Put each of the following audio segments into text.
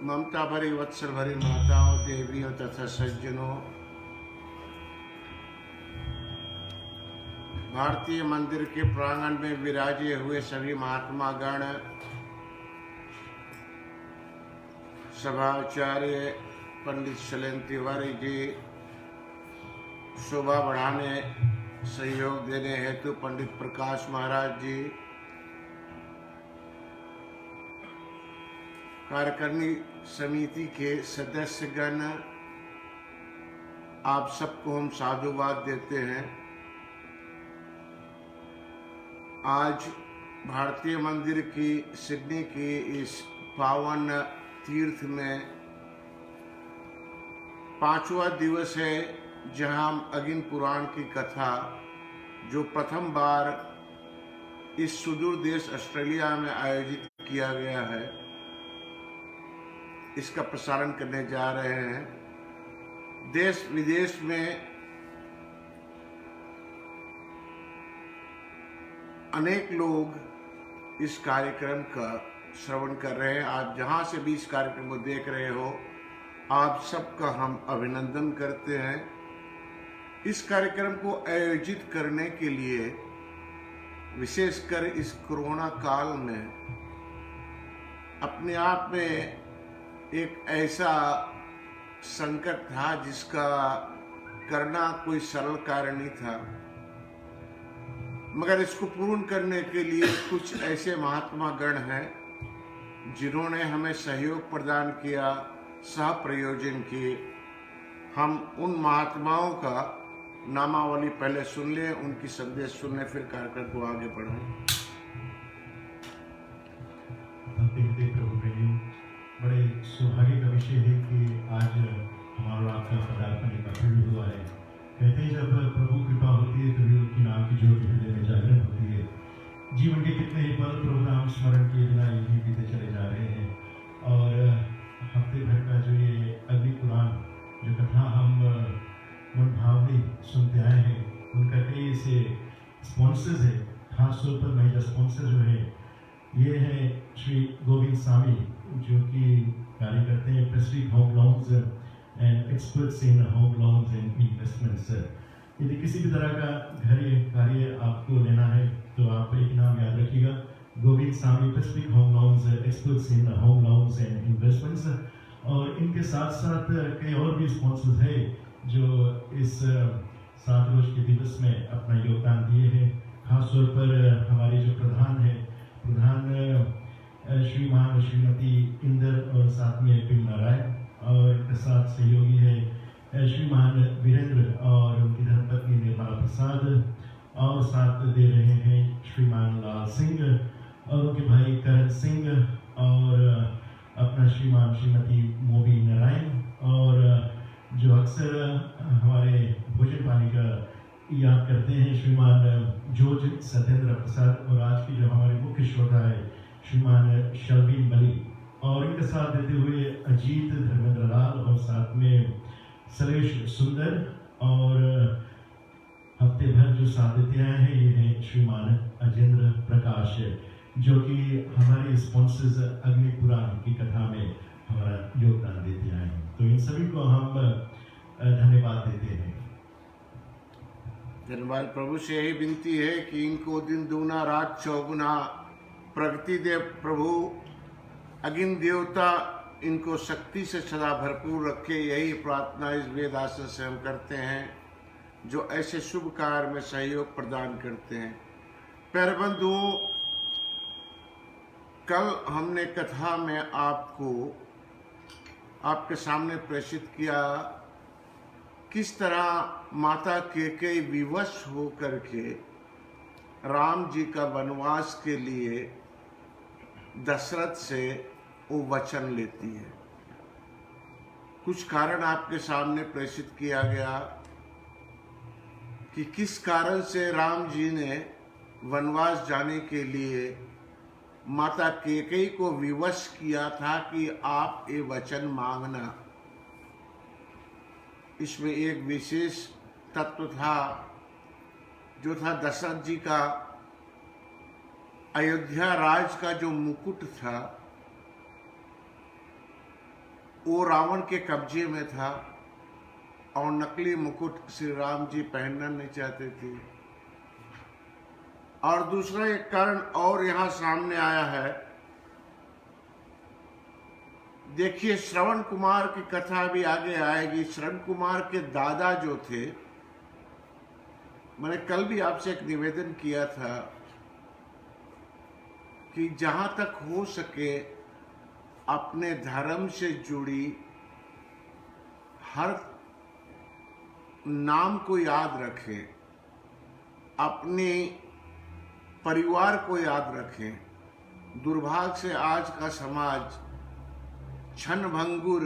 ममता भरी वत्सल भरी माताओं, देवियों तथा सज्जनों, भारतीय मंदिर के प्रांगण में विराजे हुए सभी महात्मा गण, सभाचार्य पंडित शैलेंद्र तिवारी जी, शोभा बढ़ाने सहयोग देने हेतु पंडित प्रकाश महाराज जी, कार्यकारिणी समिति के सदस्यगण, आप सबको हम साधुवाद देते हैं। आज भारतीय मंदिर की सिडनी की इस पावन तीर्थ में 5वां दिवस है, जहां हम अगिन पुराण की कथा, जो प्रथम बार इस सुदूर देश ऑस्ट्रेलिया में आयोजित किया गया है, इसका प्रसारण करने जा रहे हैं। देश विदेश में अनेक लोग इस कार्यक्रम का श्रवण कर रहे हैं। आप जहां से भी इस कार्यक्रम को देख रहे हो, आप सबका हम अभिनंदन करते हैं। इस कार्यक्रम को आयोजित करने के लिए, विशेषकर इस कोरोना काल में, अपने आप में एक ऐसा संकट था जिसका करना कोई सरल कार्य नहीं था, मगर इसको पूर्ण करने के लिए कुछ ऐसे महात्मा गण हैं जिन्होंने हमें सहयोग प्रदान किया, सह प्रयोजन किए। हम उन महात्माओं का नामावली पहले सुन लें, उनकी संदेश सुन लें, फिर कार्यक्रम को आगे बढ़ाएं। बड़े सौभाग्य का विषय है कि आज हमारा आपका पदार्पण एकत्रित हुआ है। कहते हैं जब प्रभु कृपा होती है तभी उनकी नाम की ज्योति हृदय में जागरण होती है। जीवन के कितने ही पल प्रभु नाम स्मरण किए बिना यही बीते चले जा रहे हैं। और हफ्ते भर का जो ये अग्नि पुराण जो कथा हम मन भावनी सुनते आए हैं, उनका कई ऐसे स्पॉन्सर्स है। खासतौर पर मेजर स्पॉन्सर जो है ये है श्री गोविंद स्वामी, जो कि कार्य करते हैं Prestige home loans and experts in home loans and investments. यदि किसी भी तरह का घर या कार्य आपको लेना है तो आप एक नाम याद रखिएगा, Govind Swami Prestige home loans, experts in home loans and investments. और इनके साथ साथ कई और भी स्पॉन्सर्स है जो इस 7 रोज के दिवस में अपना योगदान दिए हैं। खासतौर पर हमारे जो प्रधान श्रीमान श्रीमती इंदर और साथ में पिन नारायण, और इनके साथ सहयोगी है श्रीमान वीरेंद्र और उनकी धर्मपत्नी निर्मला प्रसाद, और साथ दे रहे हैं श्रीमान लाल सिंह और उनके भाई करण सिंह, और अपना श्रीमान श्रीमती मोबी नारायण, और जो अक्सर हमारे भोजन पानी का याद करते हैं श्रीमान जॉर्ज सत्येंद्र प्रसाद, और आज की जो हमारे मुख्य श्रोता है श्रीमान शर्बीन मलिक, और इनके साथ देते हुए अजीत धर्मेंद्र लाल, और साथ में सलेश सुंदर, और हफ्ते भर जो साथ देते आए हैं ये हैं श्रीमान अजेंद्र प्रकाश, जो कि हमारे स्पॉन्सर्स अग्नि पुराण की कथा में हमारा योगदान देते आए हैं। तो इन सभी को हम धन्यवाद देते हैं। धन्यवाद। प्रभु से यही विनती है कि इनको दिन दूना रात चौगुना प्रगति दे। प्रभु अगिन देवता इनको शक्ति से सदा भरपूर रखे, यही प्रार्थना इस वेद आसन से हम करते हैं, जो ऐसे शुभ कार्य में सहयोग प्रदान करते हैं। प्यारे बंधुओं, कल हमने कथा में आपके सामने प्रेषित किया किस तरह माता कैकेयी विवश होकर के राम जी का वनवास के लिए दशरथ से वो वचन लेती है। कुछ कारण आपके सामने प्रेषित किया गया कि किस कारण से राम जी ने वनवास जाने के लिए माता कैकेयी को विवश किया था कि आप ये वचन मांगना। इसमें एक विशेष तत्व था, जो था दशरथ जी का अयोध्या राज का जो मुकुट था, वो रावण के कब्जे में था और नकली मुकुट श्री राम जी पहनना नहीं चाहते थे। और दूसरा एक कारण और यहां सामने आया है। देखिए, श्रवण कुमार की कथा भी आगे आएगी। श्रवण कुमार के दादा जो थे, मैंने कल भी आपसे एक निवेदन किया था कि जहां तक हो सके अपने धर्म से जुड़ी हर नाम को याद रखें, अपने परिवार को याद रखें। दुर्भाग्य से आज का समाज क्षणभंगुर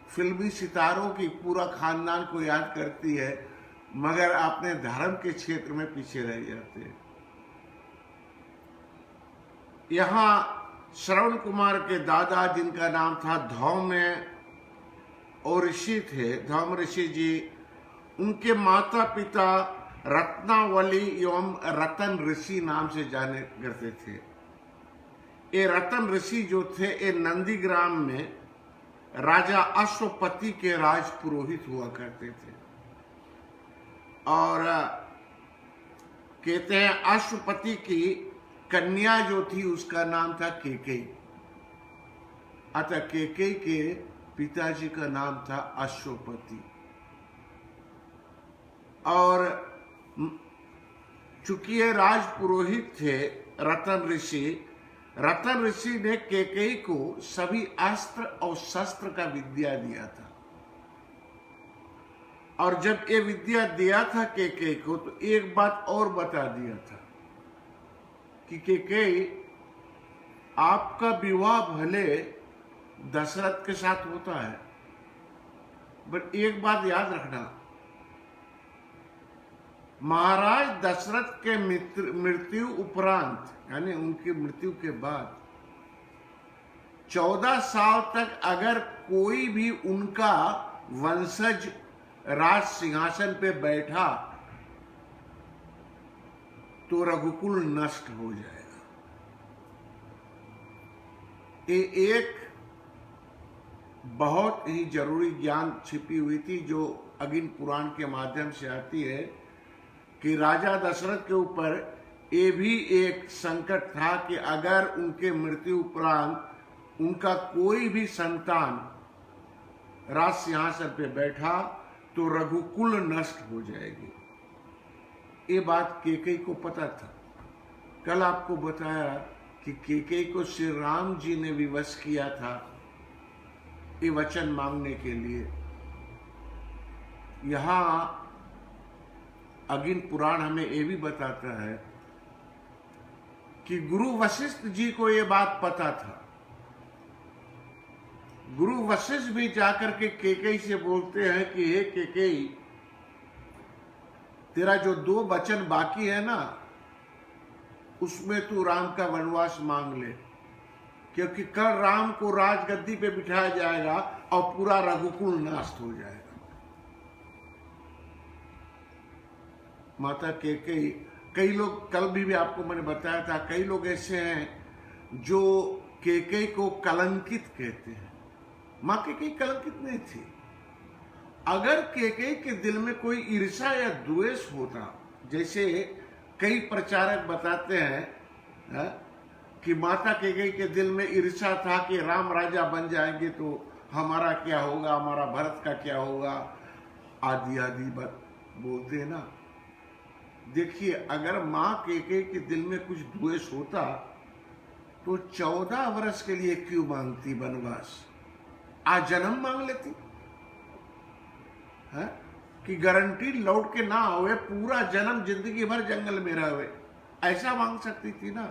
फिल्मी सितारों की पूरा खानदान को याद करती है, मगर अपने धर्म के क्षेत्र में पीछे रह जाते हैं। यहां श्रवण कुमार के दादा, जिनका नाम था धौम्य और ऋषि थे, धौम्य ऋषि जी, उनके माता पिता रत्नावली एवं रतन ऋषि नाम से जाने करते थे। ये रतन ऋषि जो थे, ये नंदीग्राम में राजा अश्वपति के राज पुरोहित हुआ करते थे। और कहते हैं अश्वपति की कन्या जो थी उसका नाम था केकई। अतः केकई के पिताजी का नाम था अश्वपति। और चूंकि ये राज पुरोहित थे रतन ऋषि ने केकई को सभी अस्त्र और शस्त्र का विद्या दिया था। और जब ये विद्या दिया था केकई को, तो एक बात और बता दिया था कि केकई, आपका विवाह भले दशरथ के साथ होता है, बट एक बात याद रखना, महाराज दशरथ के मृत्यु उपरांत, यानी उनकी मृत्यु के बाद 14 साल तक अगर कोई भी उनका वंशज राज सिंहासन पे बैठा तो रघुकुल नष्ट हो जाएगा। ये एक बहुत ही जरूरी ज्ञान छिपी हुई थी जो अग्नि पुराण के माध्यम से आती है कि राजा दशरथ के ऊपर ये भी एक संकट था कि अगर उनके मृत्यु उपरांत उनका कोई भी संतान राज सिंहासन पे बैठा तो रघुकुल नष्ट हो जाएगी। ये बात केकई को पता था। कल आपको बताया कि केकई को श्री राम जी ने विवश किया था ये वचन मांगने के लिए। यहां अग्नि पुराण हमें ये भी बताता है कि गुरु वशिष्ठ जी को ये बात पता था। गुरु वशिष्ठ भी जाकर के केकई से बोलते हैं कि हे केकई, तेरा जो 2 वचन बाकी है ना, उसमें तू राम का वनवास मांग ले, क्योंकि कल राम को राजगद्दी पे बिठाया जाएगा और पूरा रघुकुल नष्ट हो जाएगा। माता केकई, कई लोग, कल भी आपको मैंने बताया था, कई लोग ऐसे हैं जो केकई को कलंकित कहते हैं। मां केकई कलंकित नहीं थी। अगर केकई के दिल में कोई ईर्ष्या या द्वेष होता, जैसे कई प्रचारक बताते हैं कि माता केकई के दिल में ईर्ष्या था कि राम राजा बन जाएंगे तो हमारा क्या होगा, हमारा भरत का क्या होगा, आदि आदि बात बोलते हैं ना। देखिए, अगर मां केकई के दिल में कुछ द्वेष होता तो 14 वर्ष के लिए क्यों मांगती वनवास? आज जन्म मांग लेती है कि गारंटी लौट के ना आवे, पूरा जन्म जिंदगी भर जंगल में रहे, ऐसा मांग सकती थी ना।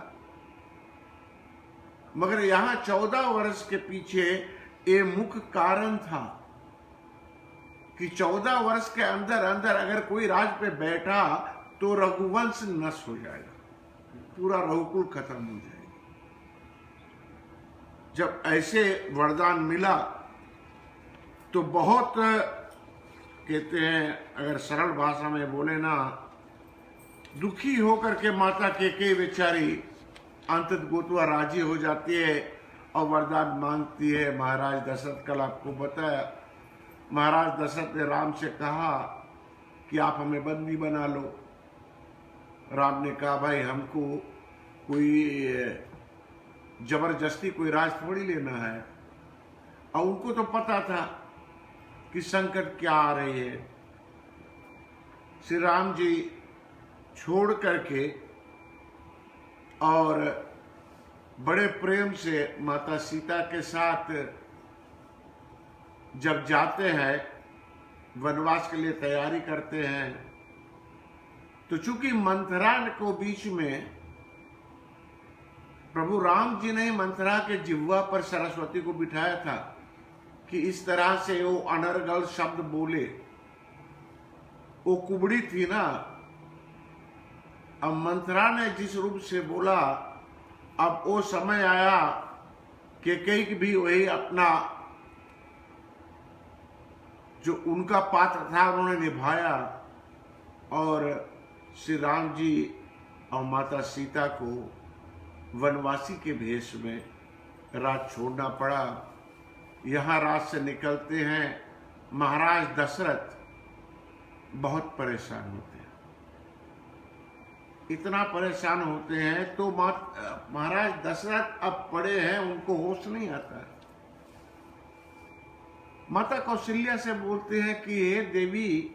मगर यहां 14 वर्ष के पीछे ये मुख्य कारण था कि 14 वर्ष के अंदर अंदर अगर कोई राज पे बैठा तो रघुवंश नष्ट हो जाएगा, पूरा रघुकुल खत्म हो जाएगा। जब ऐसे वरदान मिला तो बहुत, कहते हैं अगर सरल भाषा में बोले ना, दुखी होकर के माता केकई बेचारी अंतत गोतवा राजी हो जाती है और वरदान मांगती है। महाराज दशरथ, कल आपको बताया, महाराज दशरथ ने राम से कहा कि आप हमें बंदी बना लो। राम ने कहा भाई हमको कोई जबरदस्ती कोई राज थोड़ी लेना है। और उनको तो पता था कि संकट क्या आ रही है। श्री राम जी छोड़ करके और बड़े प्रेम से माता सीता के साथ जब जाते हैं, वनवास के लिए तैयारी करते हैं, तो चूंकि मंथरा को बीच में प्रभु राम जी ने मंथरा के जिह्वा पर सरस्वती को बिठाया था कि इस तरह से वो अनर्गल शब्द बोले। वो कुबड़ी थी ना। अब मंथरा ने जिस रूप से बोला, अब वो समय आया कि कई भी वही अपना जो उनका पात्र था उन्होंने निभाया और श्री राम जी और माता सीता को वनवासी के भेष में रात छोड़ना पड़ा। यहाँ रात से निकलते हैं। महाराज दशरथ बहुत परेशान होते हैं। इतना परेशान होते हैं तो महाराज दशरथ अब पड़े हैं, उनको होश नहीं आता है। माता कौशल्या से बोलते हैं कि हे देवी,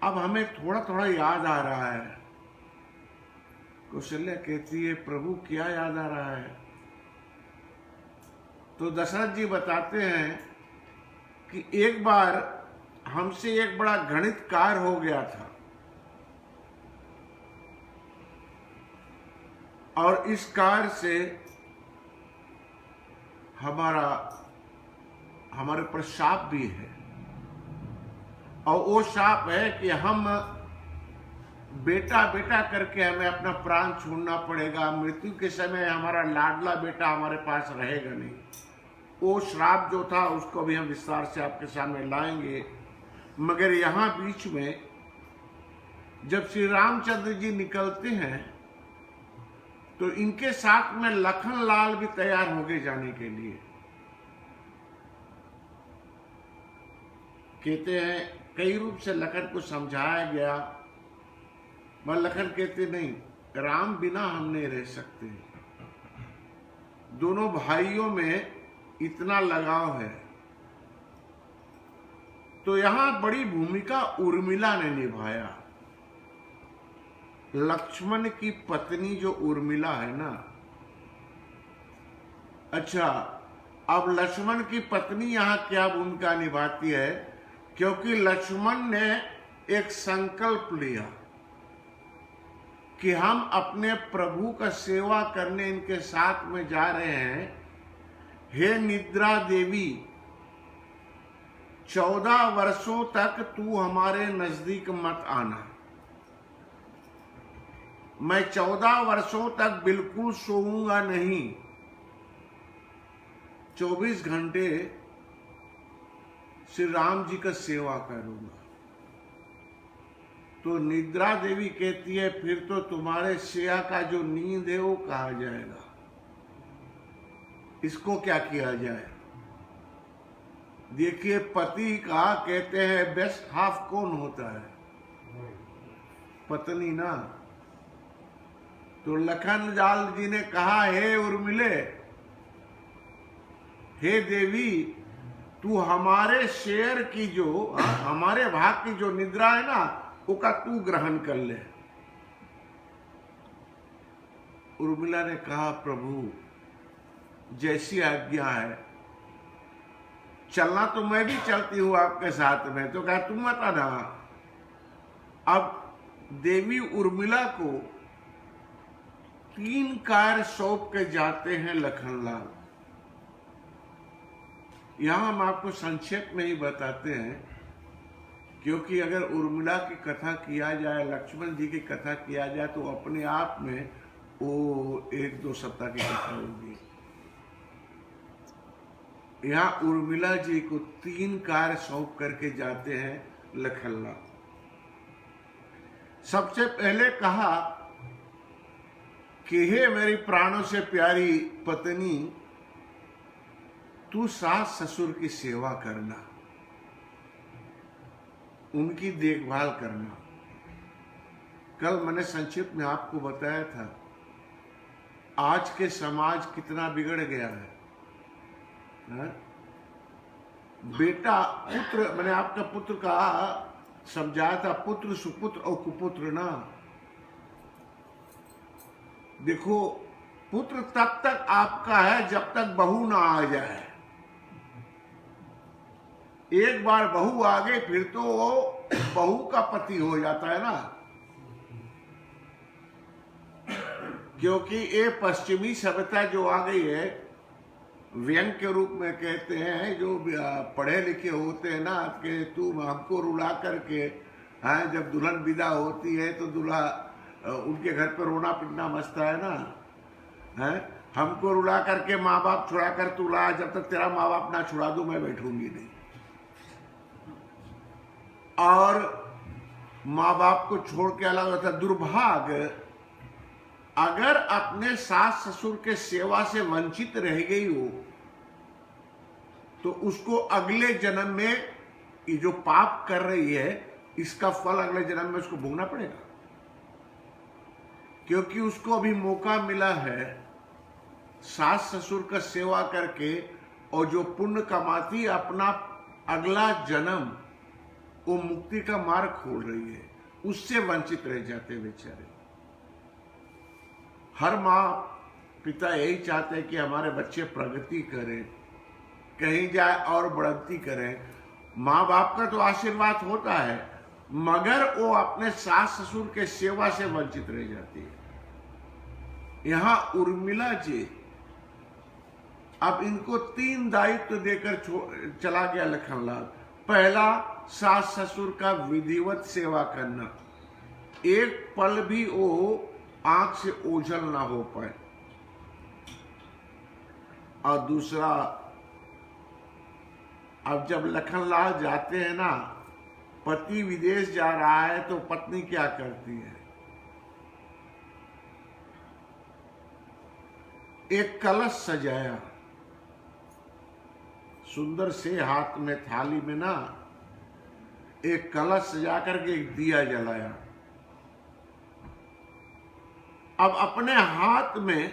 अब हमें थोड़ा थोड़ा याद आ रहा है। कौशल्या कहती है प्रभु क्या याद आ रहा है? तो दशरथ जी बताते हैं कि एक बार हमसे एक बड़ा गणित कार्य हो गया था और इस कार्य से हमारे पर शाप भी है। और वो शाप है कि हम बेटा बेटा करके हमें अपना प्राण छोड़ना पड़ेगा। मृत्यु के समय हमारा लाडला बेटा हमारे पास रहेगा नहीं। वो श्राप जो था उसको भी हम विस्तार से आपके सामने लाएंगे। मगर यहाँ बीच में जब श्री रामचंद्र जी निकलते हैं तो इनके साथ में लखन लाल भी तैयार हो गए जाने के लिए। कहते हैं कई रूप से लखन को समझाया गया, मगर लखन कहते नहीं, राम बिना हम नहीं रह सकते। दोनों भाइयों में इतना लगाव है। तो यहां बड़ी भूमिका उर्मिला ने निभाया। लक्ष्मण की पत्नी जो उर्मिला है ना, अच्छा, अब लक्ष्मण की पत्नी यहां क्या भूमिका निभाती है? क्योंकि लक्ष्मण ने एक संकल्प लिया कि हम अपने प्रभु का सेवा करने इनके साथ में जा रहे हैं। हे निद्रा देवी, 14 वर्षों तक तू हमारे नजदीक मत आना। मैं 14 वर्षों तक बिल्कुल सोऊंगा नहीं। 24 घंटे श्री राम जी का सेवा करूंगा। तो निद्रा देवी कहती है फिर तो तुम्हारे सेवा का जो नींद है वो कहा जाएगा। इसको क्या किया जाए? देखिए, पति का कहते हैं बेस्ट हाफ कौन होता है? पत्नी ना। तो लखन लाल जी ने कहा, हे उर्मिले, हे देवी, तू हमारे शेर की जो हमारे भाग की जो निद्रा है ना, उसका तू ग्रहण कर ले। उर्मिला ने कहा, प्रभु जैसी आज्ञा है। चलना तो मैं भी चलती हूं आपके साथ में। तो कहा तुम मत आना। अब देवी उर्मिला को 3 कार्य सौंप के जाते हैं लखनलाल। यहां हम आपको संक्षेप में ही बताते हैं, क्योंकि अगर उर्मिला की कथा किया जाए, लक्ष्मण जी की कथा किया जाए, तो अपने आप में वो 1-2 सप्ताह की कथा होगी। यहाँ उर्मिला जी को 3 कार्य सौंप करके जाते हैं लखनलाल। सबसे पहले कहा कि हे मेरी प्राणों से प्यारी पत्नी, तू सास ससुर की सेवा करना, उनकी देखभाल करना। कल मैंने संक्षिप्त में आपको बताया था आज के समाज कितना बिगड़ गया है। बेटा पुत्र, मैंने आपका पुत्र का समझाया था, पुत्र सुपुत्र और कुपुत्र ना। देखो, पुत्र तब तक आपका है जब तक बहू ना आ जाए। एक बार बहू आ गई फिर तो वो बहू का पति हो जाता है ना। क्योंकि ये पश्चिमी सभ्यता जो आ गई है, व्यंग के रूप में कहते हैं, जो पढ़े लिखे होते हैं ना, कि तू हमको रुला करके, हाँ, जब दुल्हन विदा होती है तो दूल्हा उनके घर पर रोना पिटना मचता है ना, है, हमको रुला करके माँ बाप छुड़ा कर तू ला, जब तक तेरा माँ बाप ना छुड़ा दो मैं बैठूंगी नहीं। और माँ बाप को छोड़ के अलग होता। दुर्भाग्य, अगर अपने सास ससुर के सेवा से वंचित रह गई हो तो उसको अगले जन्म में ये जो पाप कर रही है इसका फल अगले जन्म में उसको भोगना पड़ेगा। क्योंकि उसको अभी मौका मिला है सास ससुर का सेवा करके, और जो पुण्य कमाती अपना अगला जन्म वो मुक्ति का मार्ग खोल रही है, उससे वंचित रह जाते बेचारे। हर माँ पिता यही चाहते हैं कि हमारे बच्चे प्रगति करें, कहीं जाए और बढ़ती करें। माँ बाप का तो आशीर्वाद होता है, मगर वो अपने सास ससुर के सेवा से वंचित रह जाती है। यहाँ उर्मिला जी, अब इनको 3 दायित्व देकर चला गया लखनलाल। पहला, सास ससुर का विधिवत सेवा करना, एक पल भी वो आंख से ओझल ना हो पाए। और दूसरा, अब जब लखनलाल जाते हैं ना, पति विदेश जा रहा है तो पत्नी क्या करती है? एक कलश सजाया, सुंदर से हाथ में थाली में ना एक कलश सजा करके एक दिया जलाया। अब अपने हाथ में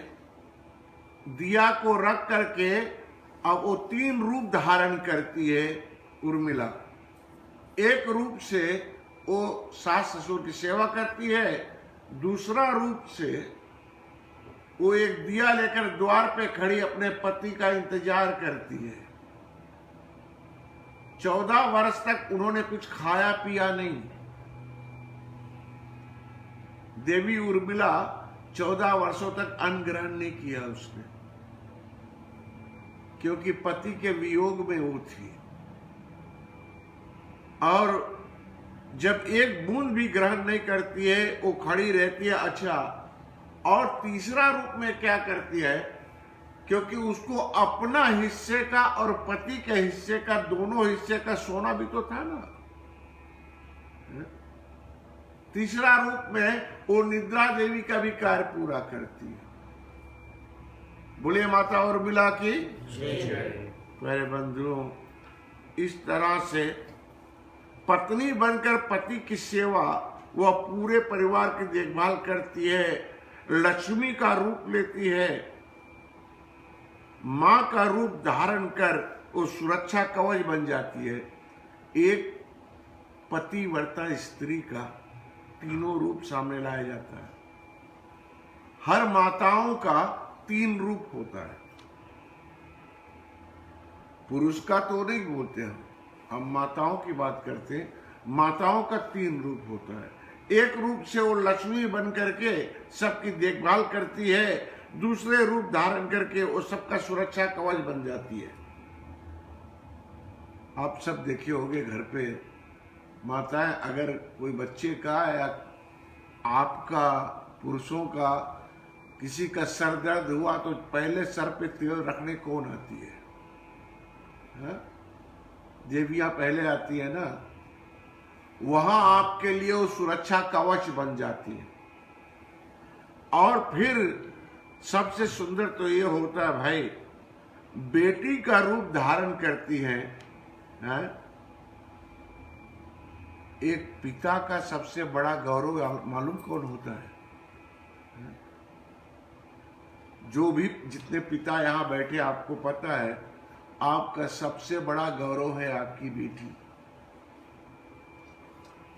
दिया को रख करके अब वो 3 रूप धारण करती है उर्मिला। एक रूप से वो सास ससुर की सेवा करती है, दूसरा रूप से वो एक दिया लेकर द्वार पे खड़ी अपने पति का इंतजार करती है। 14 वर्ष तक उन्होंने कुछ खाया पिया नहीं। देवी उर्मिला 14 वर्षों तक अन्न ग्रहण नहीं किया उसने, क्योंकि पति के वियोग में वो थी। और जब एक बूंद भी ग्रहण नहीं करती है, वो खड़ी रहती है। अच्छा, और तीसरा रूप में क्या करती है, क्योंकि उसको अपना हिस्से का और पति के हिस्से का, दोनों हिस्से का सोना भी तो था ना। तीसरा रूप में वो निद्रा देवी का भी कार्य पूरा करती है। बोलिए माता उर्मिला की जय। प्यारे बंधुओं, इस तरह से पत्नी बनकर पति की सेवा, वह पूरे परिवार की देखभाल करती है, लक्ष्मी का रूप लेती है, मां का रूप धारण कर वो सुरक्षा कवच बन जाती है। एक पतिव्रता स्त्री का तीनों रूप सामने लाया जाता है। हर माताओं का 3 रूप होता है। पुरुष का तो नहीं बोलते हम माताओं की बात करते हैं। माताओं का 3 रूप होता है। एक रूप से वो लक्ष्मी बन करके सबकी देखभाल करती है, दूसरे रूप धारण करके वो सबका सुरक्षा कवच बन जाती है। आप सब देखे होंगे घर पे माताएं, अगर कोई बच्चे का या आपका पुरुषों का किसी का सर दर्द हुआ तो पहले सर पे तेल रखने कौन आती है? देवियां पहले आती है ना। वहां आपके लिए वो सुरक्षा कवच बन जाती है। और फिर सबसे सुंदर तो ये होता है भाई, बेटी का रूप धारण करती हैं, हैं? एक पिता का सबसे बड़ा गौरव मालूम कौन होता है? जो भी जितने पिता यहां बैठे, आपको पता है आपका सबसे बड़ा गौरव है आपकी बेटी।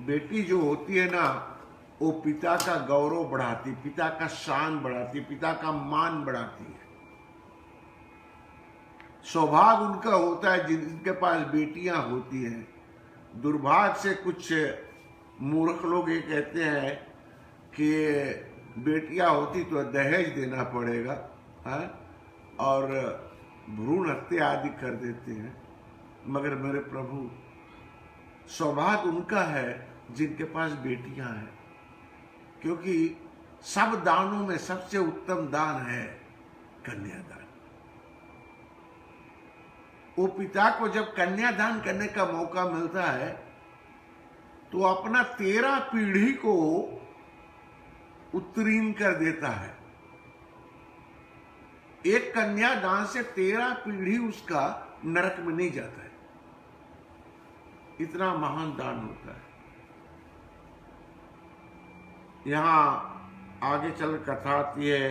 बेटी जो होती है ना, वो पिता का गौरव बढ़ाती, पिता का शान बढ़ाती, पिता का मान बढ़ाती है। सौभाग्य उनका होता है जिनके पास बेटियां होती हैं। दुर्भाग्य से कुछ मूर्ख लोग ये कहते हैं कि बेटियां होती तो दहेज देना पड़ेगा, है? और भ्रूण हत्या आदि कर देते हैं। मगर मेरे प्रभु, सौभाग्य उनका है जिनके पास बेटियां हैं, क्योंकि सब दानों में सबसे उत्तम दान है कन्यादान। वो पिता को जब कन्यादान करने का मौका मिलता है तो अपना 13 पीढ़ी को उत्तीर्ण कर देता है। एक कन्यादान से 13 पीढ़ी उसका नरक में नहीं जाता है। इतना महान दान होता है। यहां आगे चल कथा आती है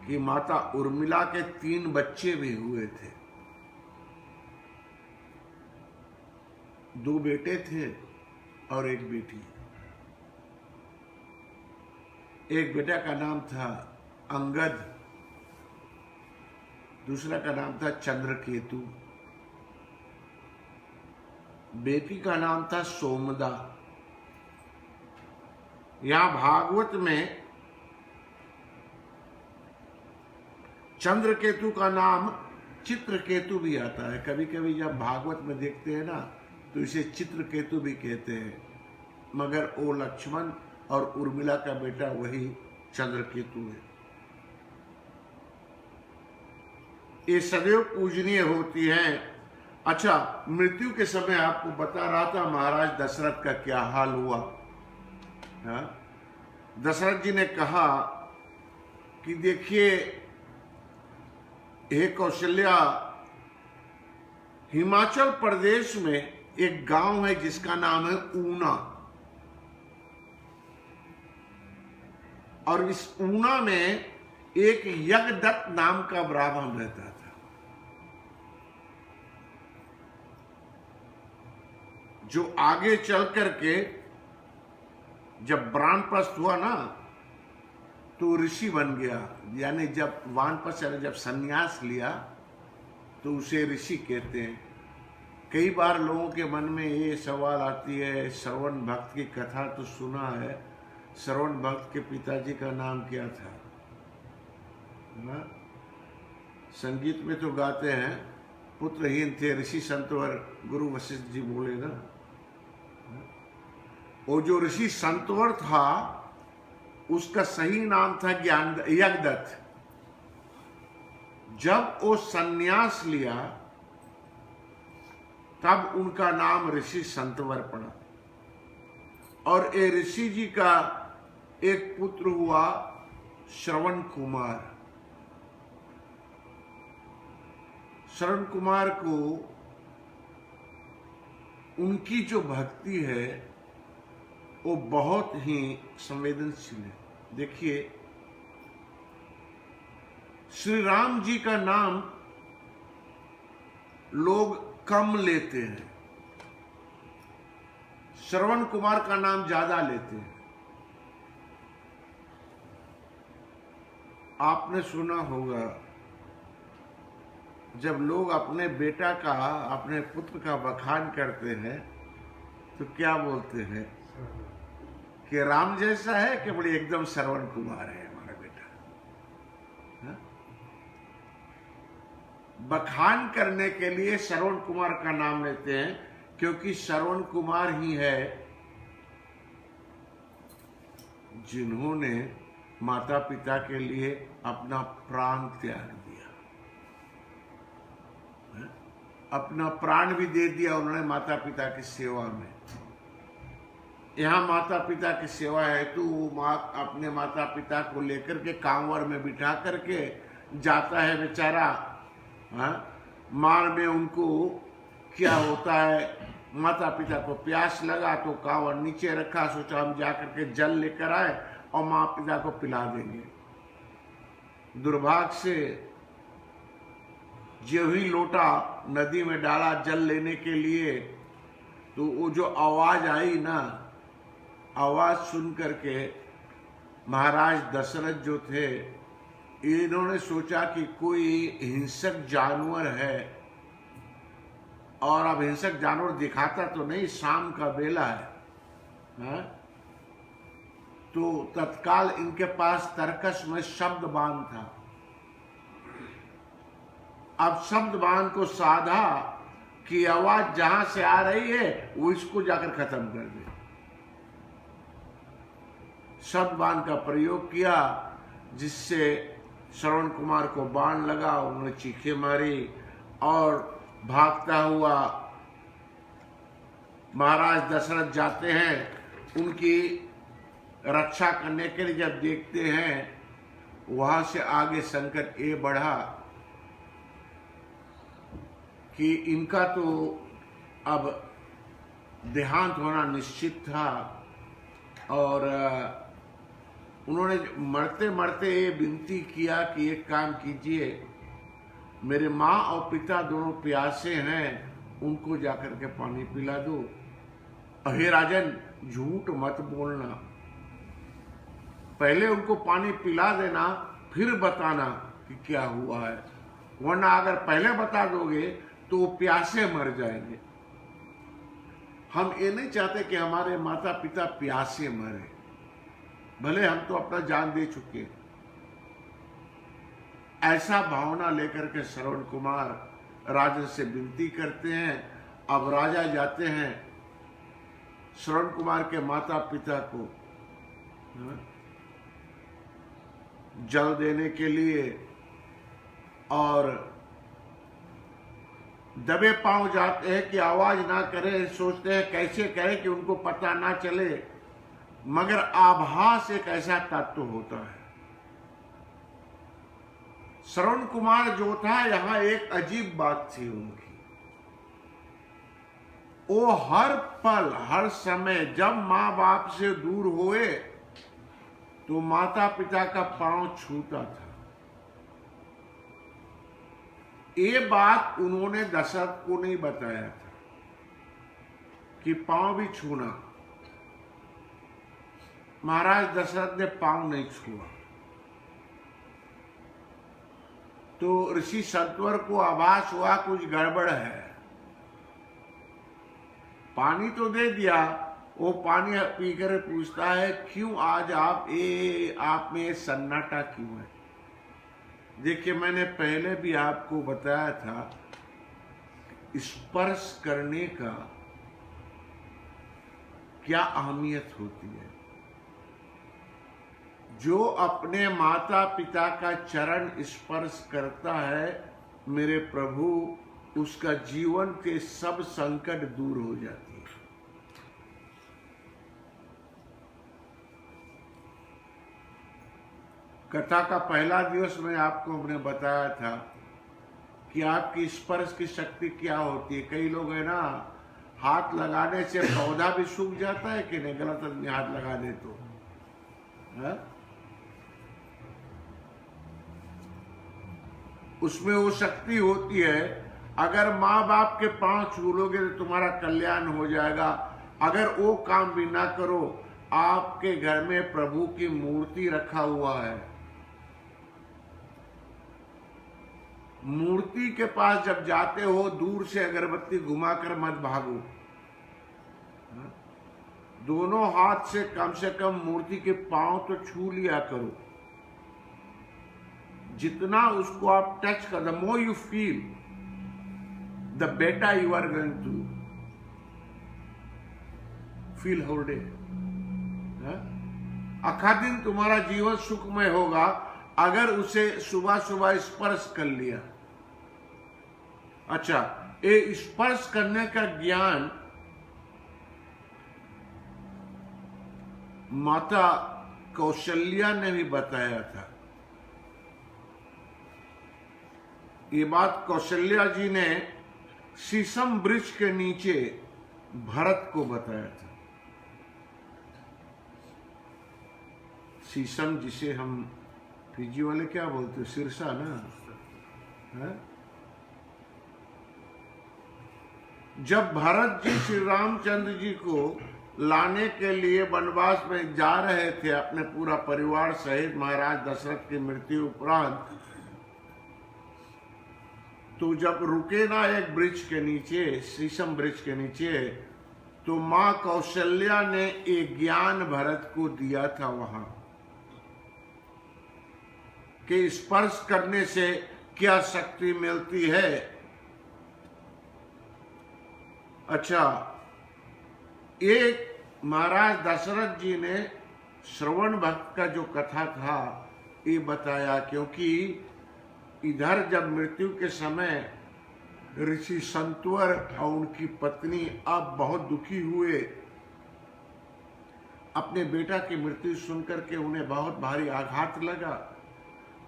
कि माता उर्मिला के 3 बच्चे भी हुए थे। 2 बेटे थे और 1 बेटी। एक बेटा का नाम था अंगद, दूसरा का नाम था चंद्रकेतु, बेटी का नाम था सोमदा। यहां भागवत में चंद्रकेतु का नाम चित्रकेतु भी आता है। कभी कभी जब भागवत में देखते हैं ना तो इसे चित्रकेतु भी कहते हैं, मगर वो लक्ष्मण और उर्मिला का बेटा वही चंद्रकेतु है। ये सदैव पूजनीय होती हैं। अच्छा, मृत्यु के समय आपको बता रहा था महाराज दशरथ का क्या हाल हुआ। दशरथ जी ने कहा कि देखिए हे कौशल्या, हिमाचल प्रदेश में एक गांव है जिसका नाम है ऊना, और इस ऊना में एक यज्ञदत्त नाम का ब्राह्मण रहता था। जो आगे चल करके जब वानप्रस्थ हुआ ना तो ऋषि बन गया। यानी जब वानप्रस्थ यानी जब संन्यास लिया तो उसे ऋषि कहते हैं। कई बार लोगों के मन में ये सवाल आती है, श्रवण भक्त की कथा तो सुना है, श्रवण भक्त के पिताजी का नाम क्या था? ना? संगीत में तो गाते हैं पुत्रहीन थे ऋषि संतवर, गुरु वशिष्ठ जी बोले ना। वो जो ऋषि संतवर था उसका सही नाम था यज्ञदत्त। जब वो सन्यास लिया तब उनका नाम ऋषि संतवर पड़ा। और ये ऋषि जी का एक पुत्र हुआ श्रवण कुमार। श्रवण कुमार को उनकी जो भक्ति है वो बहुत ही संवेदनशील है। देखिए, श्री राम जी का नाम लोग कम लेते हैं, श्रवण कुमार का नाम ज्यादा लेते हैं। आपने सुना होगा जब लोग अपने बेटा का, अपने पुत्र का बखान करते हैं तो क्या बोलते हैं कि राम जैसा है कि बड़ी एकदम श्रवण कुमार है हमारा बेटा। हा? बखान करने के लिए श्रवण कुमार का नाम लेते हैं, क्योंकि श्रवण कुमार ही है जिन्होंने माता पिता के लिए अपना प्राण त्याग दिया, अपना प्राण भी दे दिया उन्होंने माता पिता की सेवा में। यहाँ माता पिता की सेवा हेतु माँ अपने माता पिता को लेकर के कांवर में बिठा करके जाता है बेचारा। हाँ, मार्ग में उनको क्या होता है, माता पिता को प्यास लगा तो कांवर नीचे रखा, सोचा हम जाकर के जल लेकर आए और माँ पिता को पिला देंगे। दुर्भाग्य से जो ही लोटा नदी में डाला जल लेने के लिए, तो वो जो आवाज आई ना, आवाज सुन करके महाराज दशरथ जो थे, इन्होंने सोचा कि कोई हिंसक जानवर है, और अब हिंसक जानवर दिखाता तो नहीं, शाम का बेला है। तो तत्काल इनके पास तर्कश में शब्द बाण था। अब शब्द बाण को साधा कि आवाज जहां से आ रही है वो इसको जाकर खत्म कर दे। शब्द बाण का प्रयोग किया, जिससे श्रवण कुमार को बाण लगा, उन्होंने चीखें मारी और भागता हुआ महाराज दशरथ जाते हैं उनकी रक्षा करने के लिए। जब देखते हैं वहां से आगे संकट ये बढ़ा कि इनका तो अब देहांत होना निश्चित था, और उन्होंने मरते मरते ये विनती किया कि एक काम कीजिए, मेरे माँ और पिता दोनों प्यासे हैं, उनको जाकर के पानी पिला दो। हे राजन, झूठ मत बोलना, पहले उनको पानी पिला देना, फिर बताना कि क्या हुआ है, वरना अगर पहले बता दोगे तो वो प्यासे मर जाएंगे। हम ये नहीं चाहते कि हमारे माता पिता प्यासे मरे, भले हम तो अपना जान दे चुके हैं। ऐसा भावना लेकर के श्रवण कुमार राजा से विनती करते हैं। अब राजा जाते हैं श्रवण कुमार के माता पिता को जल देने के लिए, और दबे पांव जाते हैं कि आवाज ना करें, सोचते हैं कैसे करें कि उनको पता ना चले, मगर आभास एक ऐसा तत्व होता है। श्रवण कुमार जो था, यहां एक अजीब बात थी उनकी, वो हर पल हर समय जब मां बाप से दूर हुए तो माता पिता का पांव छूता था। ये बात उन्होंने दशरथ को नहीं बताया था कि पांव भी छूना। महाराज दशरथ ने पांव नहीं छुआ, तो ऋषि सत्वर को आभास हुआ कुछ गड़बड़ है। पानी तो दे दिया, वो पानी पीकर पूछता है, क्यों आज आप में सन्नाटा क्यों है? देखिए, मैंने पहले भी आपको बताया था, स्पर्श करने का क्या अहमियत होती है। जो अपने माता पिता का चरण स्पर्श करता है, मेरे प्रभु, उसका जीवन के सब संकट दूर हो जाती है। कथा का पहला दिवस में आपको हमने बताया था कि आपकी स्पर्श की शक्ति क्या होती है। कई लोग है ना, हाथ लगाने से पौधा भी सूख जाता है कि नहीं, गलत आदमी हाथ लगा दे तो है? उसमें वो शक्ति होती है। अगर माँ बाप के पांव छू लोगे तो तुम्हारा कल्याण हो जाएगा। अगर वो काम भी ना करो, आपके घर में प्रभु की मूर्ति रखा हुआ है, मूर्ति के पास जब जाते हो, दूर से अगरबत्ती घुमाकर मत भागो। दोनों हाथ से कम मूर्ति के पांव तो छू लिया करो। जितना उसको आप टच कर, the more you feel, the better you are going to feel whole day. आखा दिन तुम्हारा जीवन सुखमय होगा अगर उसे सुबह सुबह स्पर्श कर लिया। अच्छा, ये स्पर्श करने का ज्ञान माता कौशल्या ने भी बताया था। ये बात कौशल्या जी ने शीशम वृक्ष के नीचे भरत को बताया था। शीशम जिसे हम फिजी वाले क्या बोलते, सिरसा ना है? जब भरत जी श्री रामचंद्र जी को लाने के लिए वनवास में जा रहे थे अपने पूरा परिवार सहित महाराज दशरथ की मृत्यु उपरांत, तो जब रुके ना एक वृक्ष के नीचे, शीशम वृक्ष के नीचे, तो मां कौशल्या ने एक ज्ञान भरत को दिया था वहां कि स्पर्श करने से क्या शक्ति मिलती है। अच्छा, एक महाराज दशरथ जी ने श्रवण भक्त का जो कथा था ये बताया, क्योंकि इधर जब मृत्यु के समय ऋषि संतवर और उनकी पत्नी अब बहुत दुखी हुए, अपने बेटा की मृत्यु सुनकर के उन्हें बहुत भारी आघात लगा,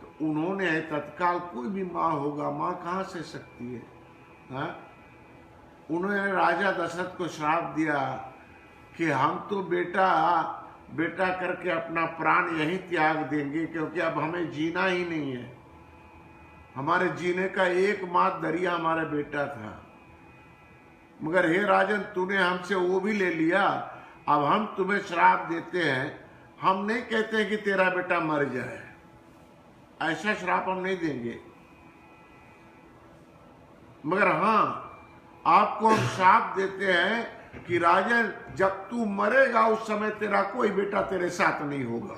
तो उन्होंने तत्काल, कोई भी माँ होगा, माँ कहाँ से सकती है, हाँ? उन्होंने राजा दशरथ को श्राप दिया कि हम तो बेटा बेटा करके अपना प्राण यहीं त्याग देंगे, क्योंकि अब हमें जीना ही नहीं है। हमारे जीने का एकमात्र दरिया हमारा बेटा था, मगर हे राजन तूने हमसे वो भी ले लिया, अब हम तुम्हें श्राप देते हैं। हम नहीं कहते हैं कि तेरा बेटा मर जाए, ऐसा श्राप हम नहीं देंगे, मगर हाँ आपको हम श्राप देते हैं कि राजन जब तू मरेगा उस समय तेरा कोई बेटा तेरे साथ नहीं होगा,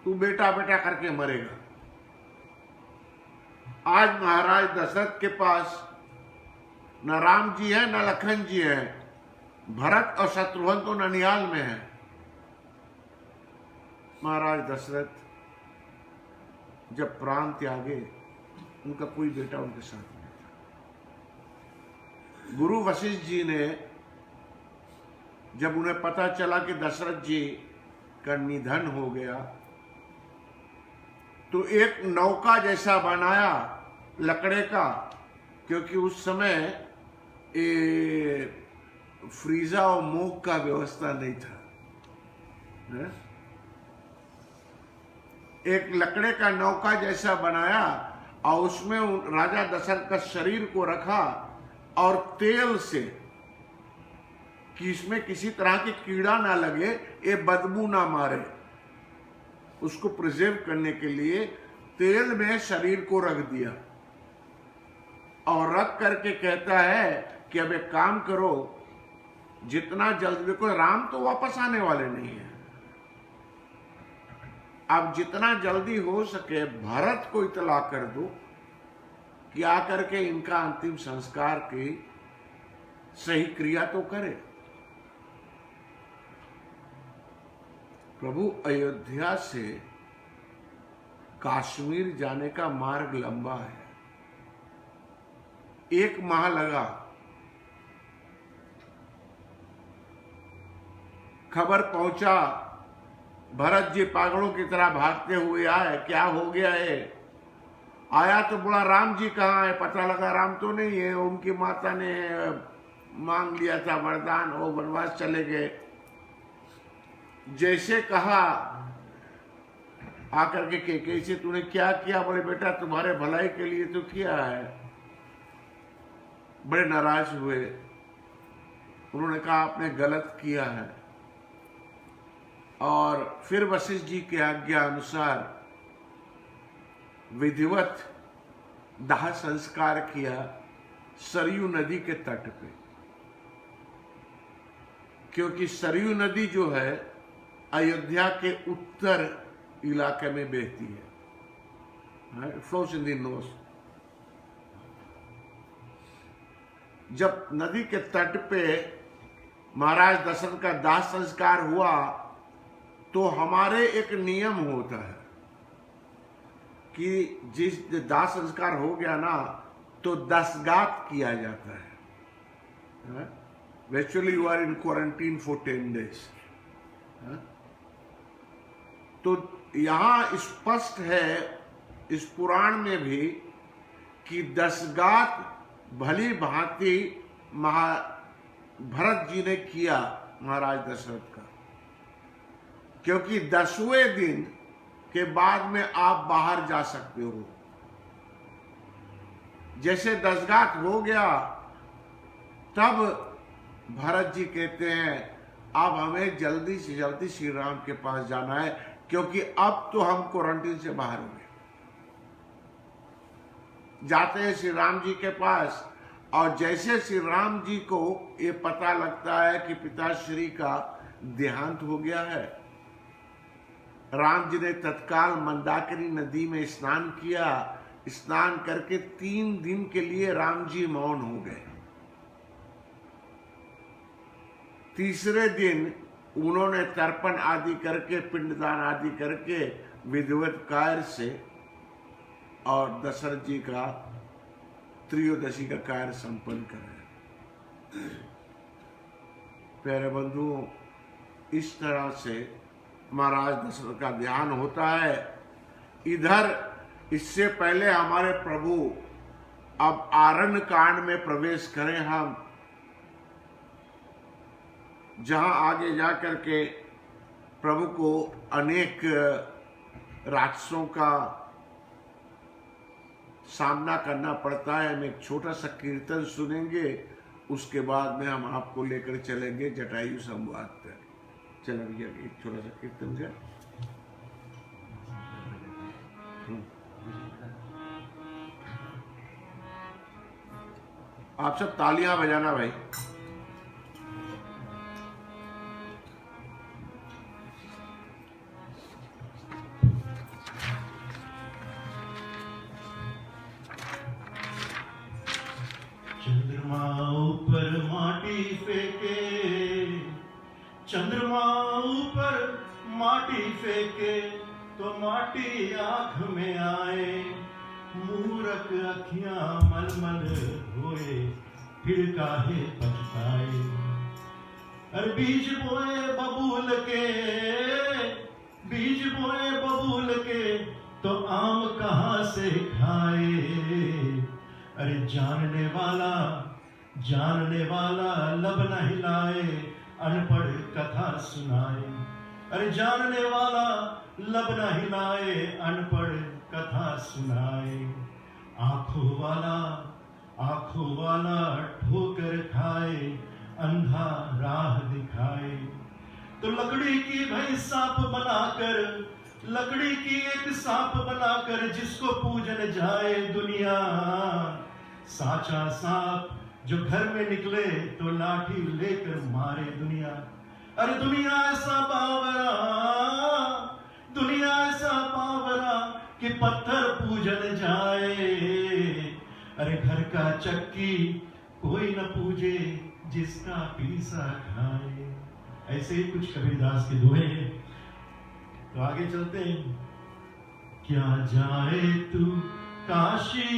तू बेटा बेटा करके मरेगा। आज महाराज दशरथ के पास न राम जी है न लखन जी है, भरत और शत्रुघ्न तो ननिहाल में है। महाराज दशरथ जब प्राण त्यागे, उनका कोई बेटा उनके साथ नहीं था। गुरु वशिष्ठ जी ने जब उन्हें पता चला कि दशरथ जी का निधन हो गया, तो एक नौका जैसा बनाया लकड़े का, क्योंकि उस समय फ्रीजा और मोक का व्यवस्था नहीं था, है? एक लकड़े का नौका जैसा बनाया और उसमें राजा दशरथ का शरीर को रखा और तेल से, कि इसमें किसी तरह की कीड़ा ना लगे, ये बदबू ना मारे, उसको प्रिजर्व करने के लिए तेल में शरीर को रख दिया और रख करके कहता है कि अब एक काम करो, जितना जल्दी, देखो राम तो वापस आने वाले नहीं है, अब जितना जल्दी हो सके भरत को इतला कर दो कि आकर के इनका अंतिम संस्कार की सही क्रिया तो करे। प्रभु अयोध्या से कश्मीर जाने का मार्ग लंबा है, 1 माह लगा। खबर पहुंचा, भरत जी पागलों की तरह भागते हुए आए, क्या हो गया है? आया तो बोला राम जी कहाँ है? पता लगा राम तो नहीं है, उनकी माता ने मांग लिया था वरदान, वो वनवास चले गए। जैसे कहा आकर के कैकेयी से, तूने क्या किया? बोले बेटा तुम्हारे भलाई के लिए तो किया है। बड़े नाराज हुए, उन्होंने कहा आपने गलत किया है। और फिर वशिष्ठ जी के आज्ञा अनुसार विधिवत दाह संस्कार किया सरयू नदी के तट पे, क्योंकि सरयू नदी जो है अयोध्या के उत्तर इलाके में बहती है, फ्लोस इन द नॉर्थ। जब नदी के तट पे महाराज दशरथ का दाह संस्कार हुआ तो हमारे एक नियम होता है कि जिस दाह संस्कार हो गया ना तो दसगात किया जाता है। Virtually you are in quarantine for 10 days. तो यहाँ स्पष्ट है इस पुराण में भी कि दशगात भली भांति भरत जी ने किया महाराज दशरथ का, क्योंकि 10वें दिन के बाद में आप बाहर जा सकते हो। जैसे दशगात हो गया तब भरत जी कहते हैं अब हमें जल्दी से जल्दी श्री राम के पास जाना है, क्योंकि अब तो हम क्वारंटीन से बाहर हो गए। जाते हैं श्री राम जी के पास, और जैसे श्री राम जी को ये पता लगता है कि पिताश्री का देहांत हो गया है, राम जी ने तत्काल मंदाकिनी नदी में स्नान किया। स्नान करके 3 दिन के लिए राम जी मौन हो गए। तीसरे दिन उन्होंने तर्पण आदि करके, पिंडदान आदि करके विधिवत कार्य से और दशरथ जी का त्रयोदशी का कार्य संपन्न करें। प्यारे बंधुओं, इस तरह से महाराज दशरथ का ध्यान होता है। इधर इससे पहले हमारे प्रभु अब आरण्य कांड में प्रवेश करें हम, जहां आगे जाकर के प्रभु को अनेक राक्षसों का सामना करना पड़ता है। हम एक छोटा सा कीर्तन सुनेंगे, उसके बाद में हम आपको लेकर चलेंगे जटायु संवाद पर। चलो भैया एक छोटा सा कीर्तन का। आप सब तालियां बजाना भाई। चंद्रमा ऊपर माटी फेंके, चंद्रमा ऊपर माटी फेंके तो माटी आंख में आए। मूरख अखियां मलमल होए फिर काहे पछताए। अरे बीज बोए बबूल के, बीज बोए बबूल के तो आम कहां से खाए। अरे जानने वाला लब न हिलाए, अनपढ़ कथा सुनाए। अरे जानने वाला लब न हिलाए, अनपढ़ कथा सुनाए। आंखों वाला ठोकर खाए, अंधा राह दिखाए। तो लकड़ी की भाई सांप बनाकर, लकड़ी की एक सांप बनाकर जिसको पूजन जाए दुनिया। साचा सांप जो घर में निकले तो लाठी लेकर मारे दुनिया। अरे दुनिया ऐसा बावरा कि पत्थर पूजन जाए। अरे घर का चक्की कोई न पूजे जिसका पीसा खाए। ऐसे ही कुछ कबीरदास के दोहे हैं। तो आगे चलते हैं। क्या जाए तू काशी,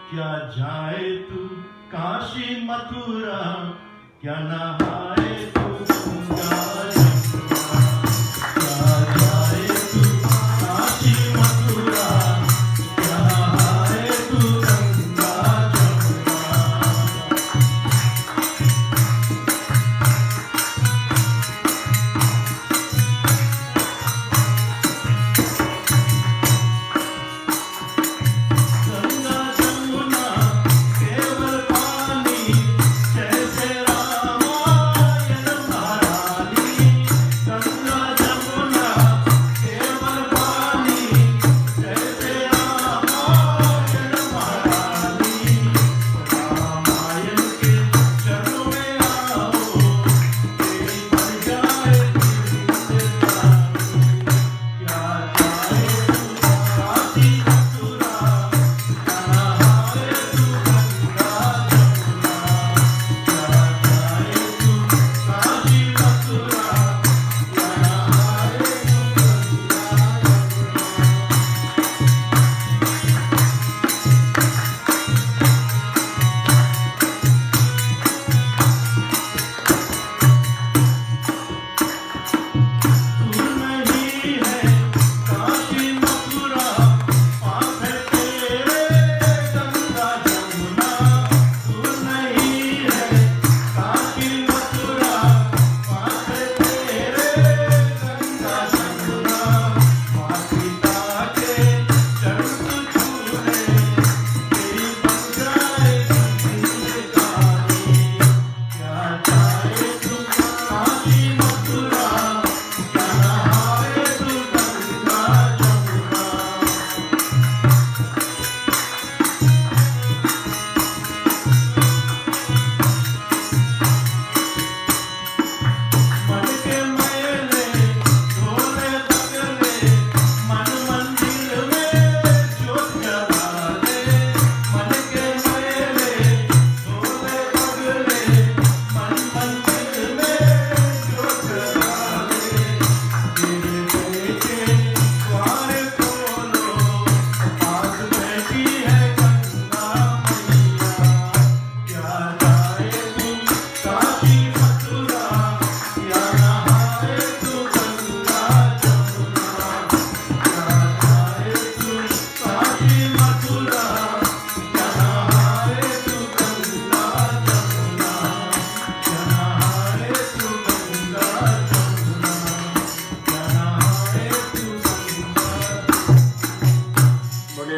क्या जाए तू काशी मथुरा, क्या नहाए तू गंगा यमुना। क्या जाए तू काशी मथुरा, क्या नहाए तू गंगा यमुना। गंगा यमुना केवल पानी, कैसे रामायण महारानी।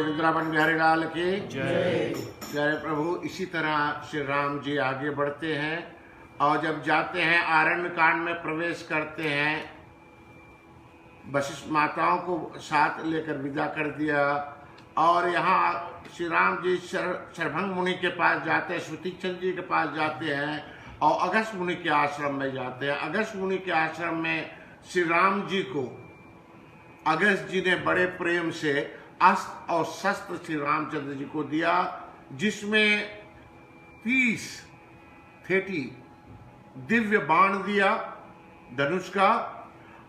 वृंदावन बिहारी लाल की जय। जय प्रभु। इसी तरह श्री राम जी आगे बढ़ते हैं और जब जाते हैं आरण्य कांड में प्रवेश करते हैं, वशिष्ठ माताओं को साथ लेकर विदा कर दिया और यहाँ श्री राम जी शरभंग मुनि के पास जाते हैं, श्रुतिचंद जी के पास जाते हैं और अगस्त मुनि के आश्रम में जाते हैं। अगस्त मुनि के आश्रम में श्री राम जी को अगस्त जी ने बड़े प्रेम से अस्त्र और शस्त्र श्री रामचंद्र जी को दिया, जिसमें 30 दिव्य बाण दिया धनुष का,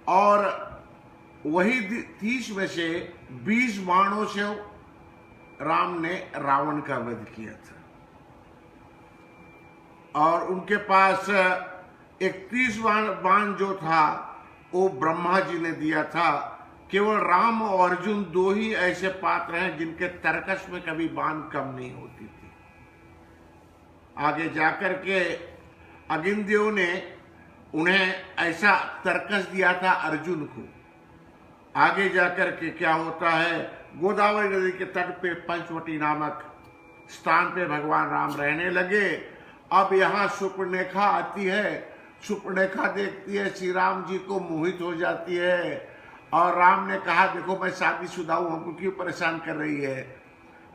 और वही 30 में से 20 बाणों से राम ने रावण का वध किया था। और उनके पास 31 बाण जो था वो ब्रह्मा जी ने दिया था। केवल राम और अर्जुन 2 ही ऐसे पात्र हैं जिनके तर्कस में कभी बाण कम नहीं होती थी। आगे जाकर के अग्निदेव ने उन्हें ऐसा तर्कस दिया था अर्जुन को। आगे जाकर के क्या होता है, गोदावरी नदी के तट पे पंचवटी नामक स्थान पे भगवान राम रहने लगे। अब यहाँ सुपर्णरेखा आती है। सुपर्णरेखा देखती है श्री राम जी को, मोहित हो जाती है और राम ने कहा देखो मैं शादीशुदा हूं, हमको क्यों परेशान कर रही है,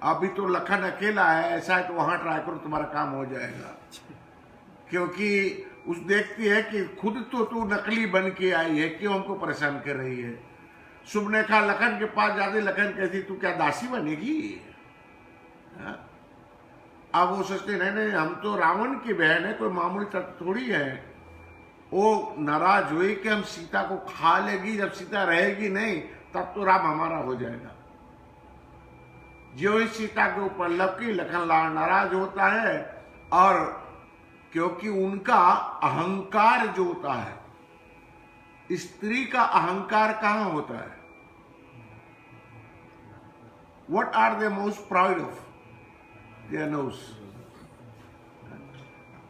अभी तो लखन अकेला है, ऐसा है तो वहां ट्राई करो तुम्हारा काम हो जाएगा। क्योंकि उस देखती है कि खुद तो तू नकली बन के आई है, क्यों हमको परेशान कर रही है। सुपर्णरेखा लखन के पास जाते, लखन कहती तू क्या दासी बनेगी। अब वो सोचते नहीं हम तो रावण की बहन है, कोई मामूली तत्व थोड़ी है। वो नाराज हुई कि हम सीता को खा लेगी, जब सीता रहेगी नहीं तब तो राम हमारा हो जाएगा। जो ही सीता के ऊपर लपकी, लखन लाल नाराज होता है। और क्योंकि उनका अहंकार जो होता है, स्त्री का अहंकार कहां होता है, what are they most proud of, their nose.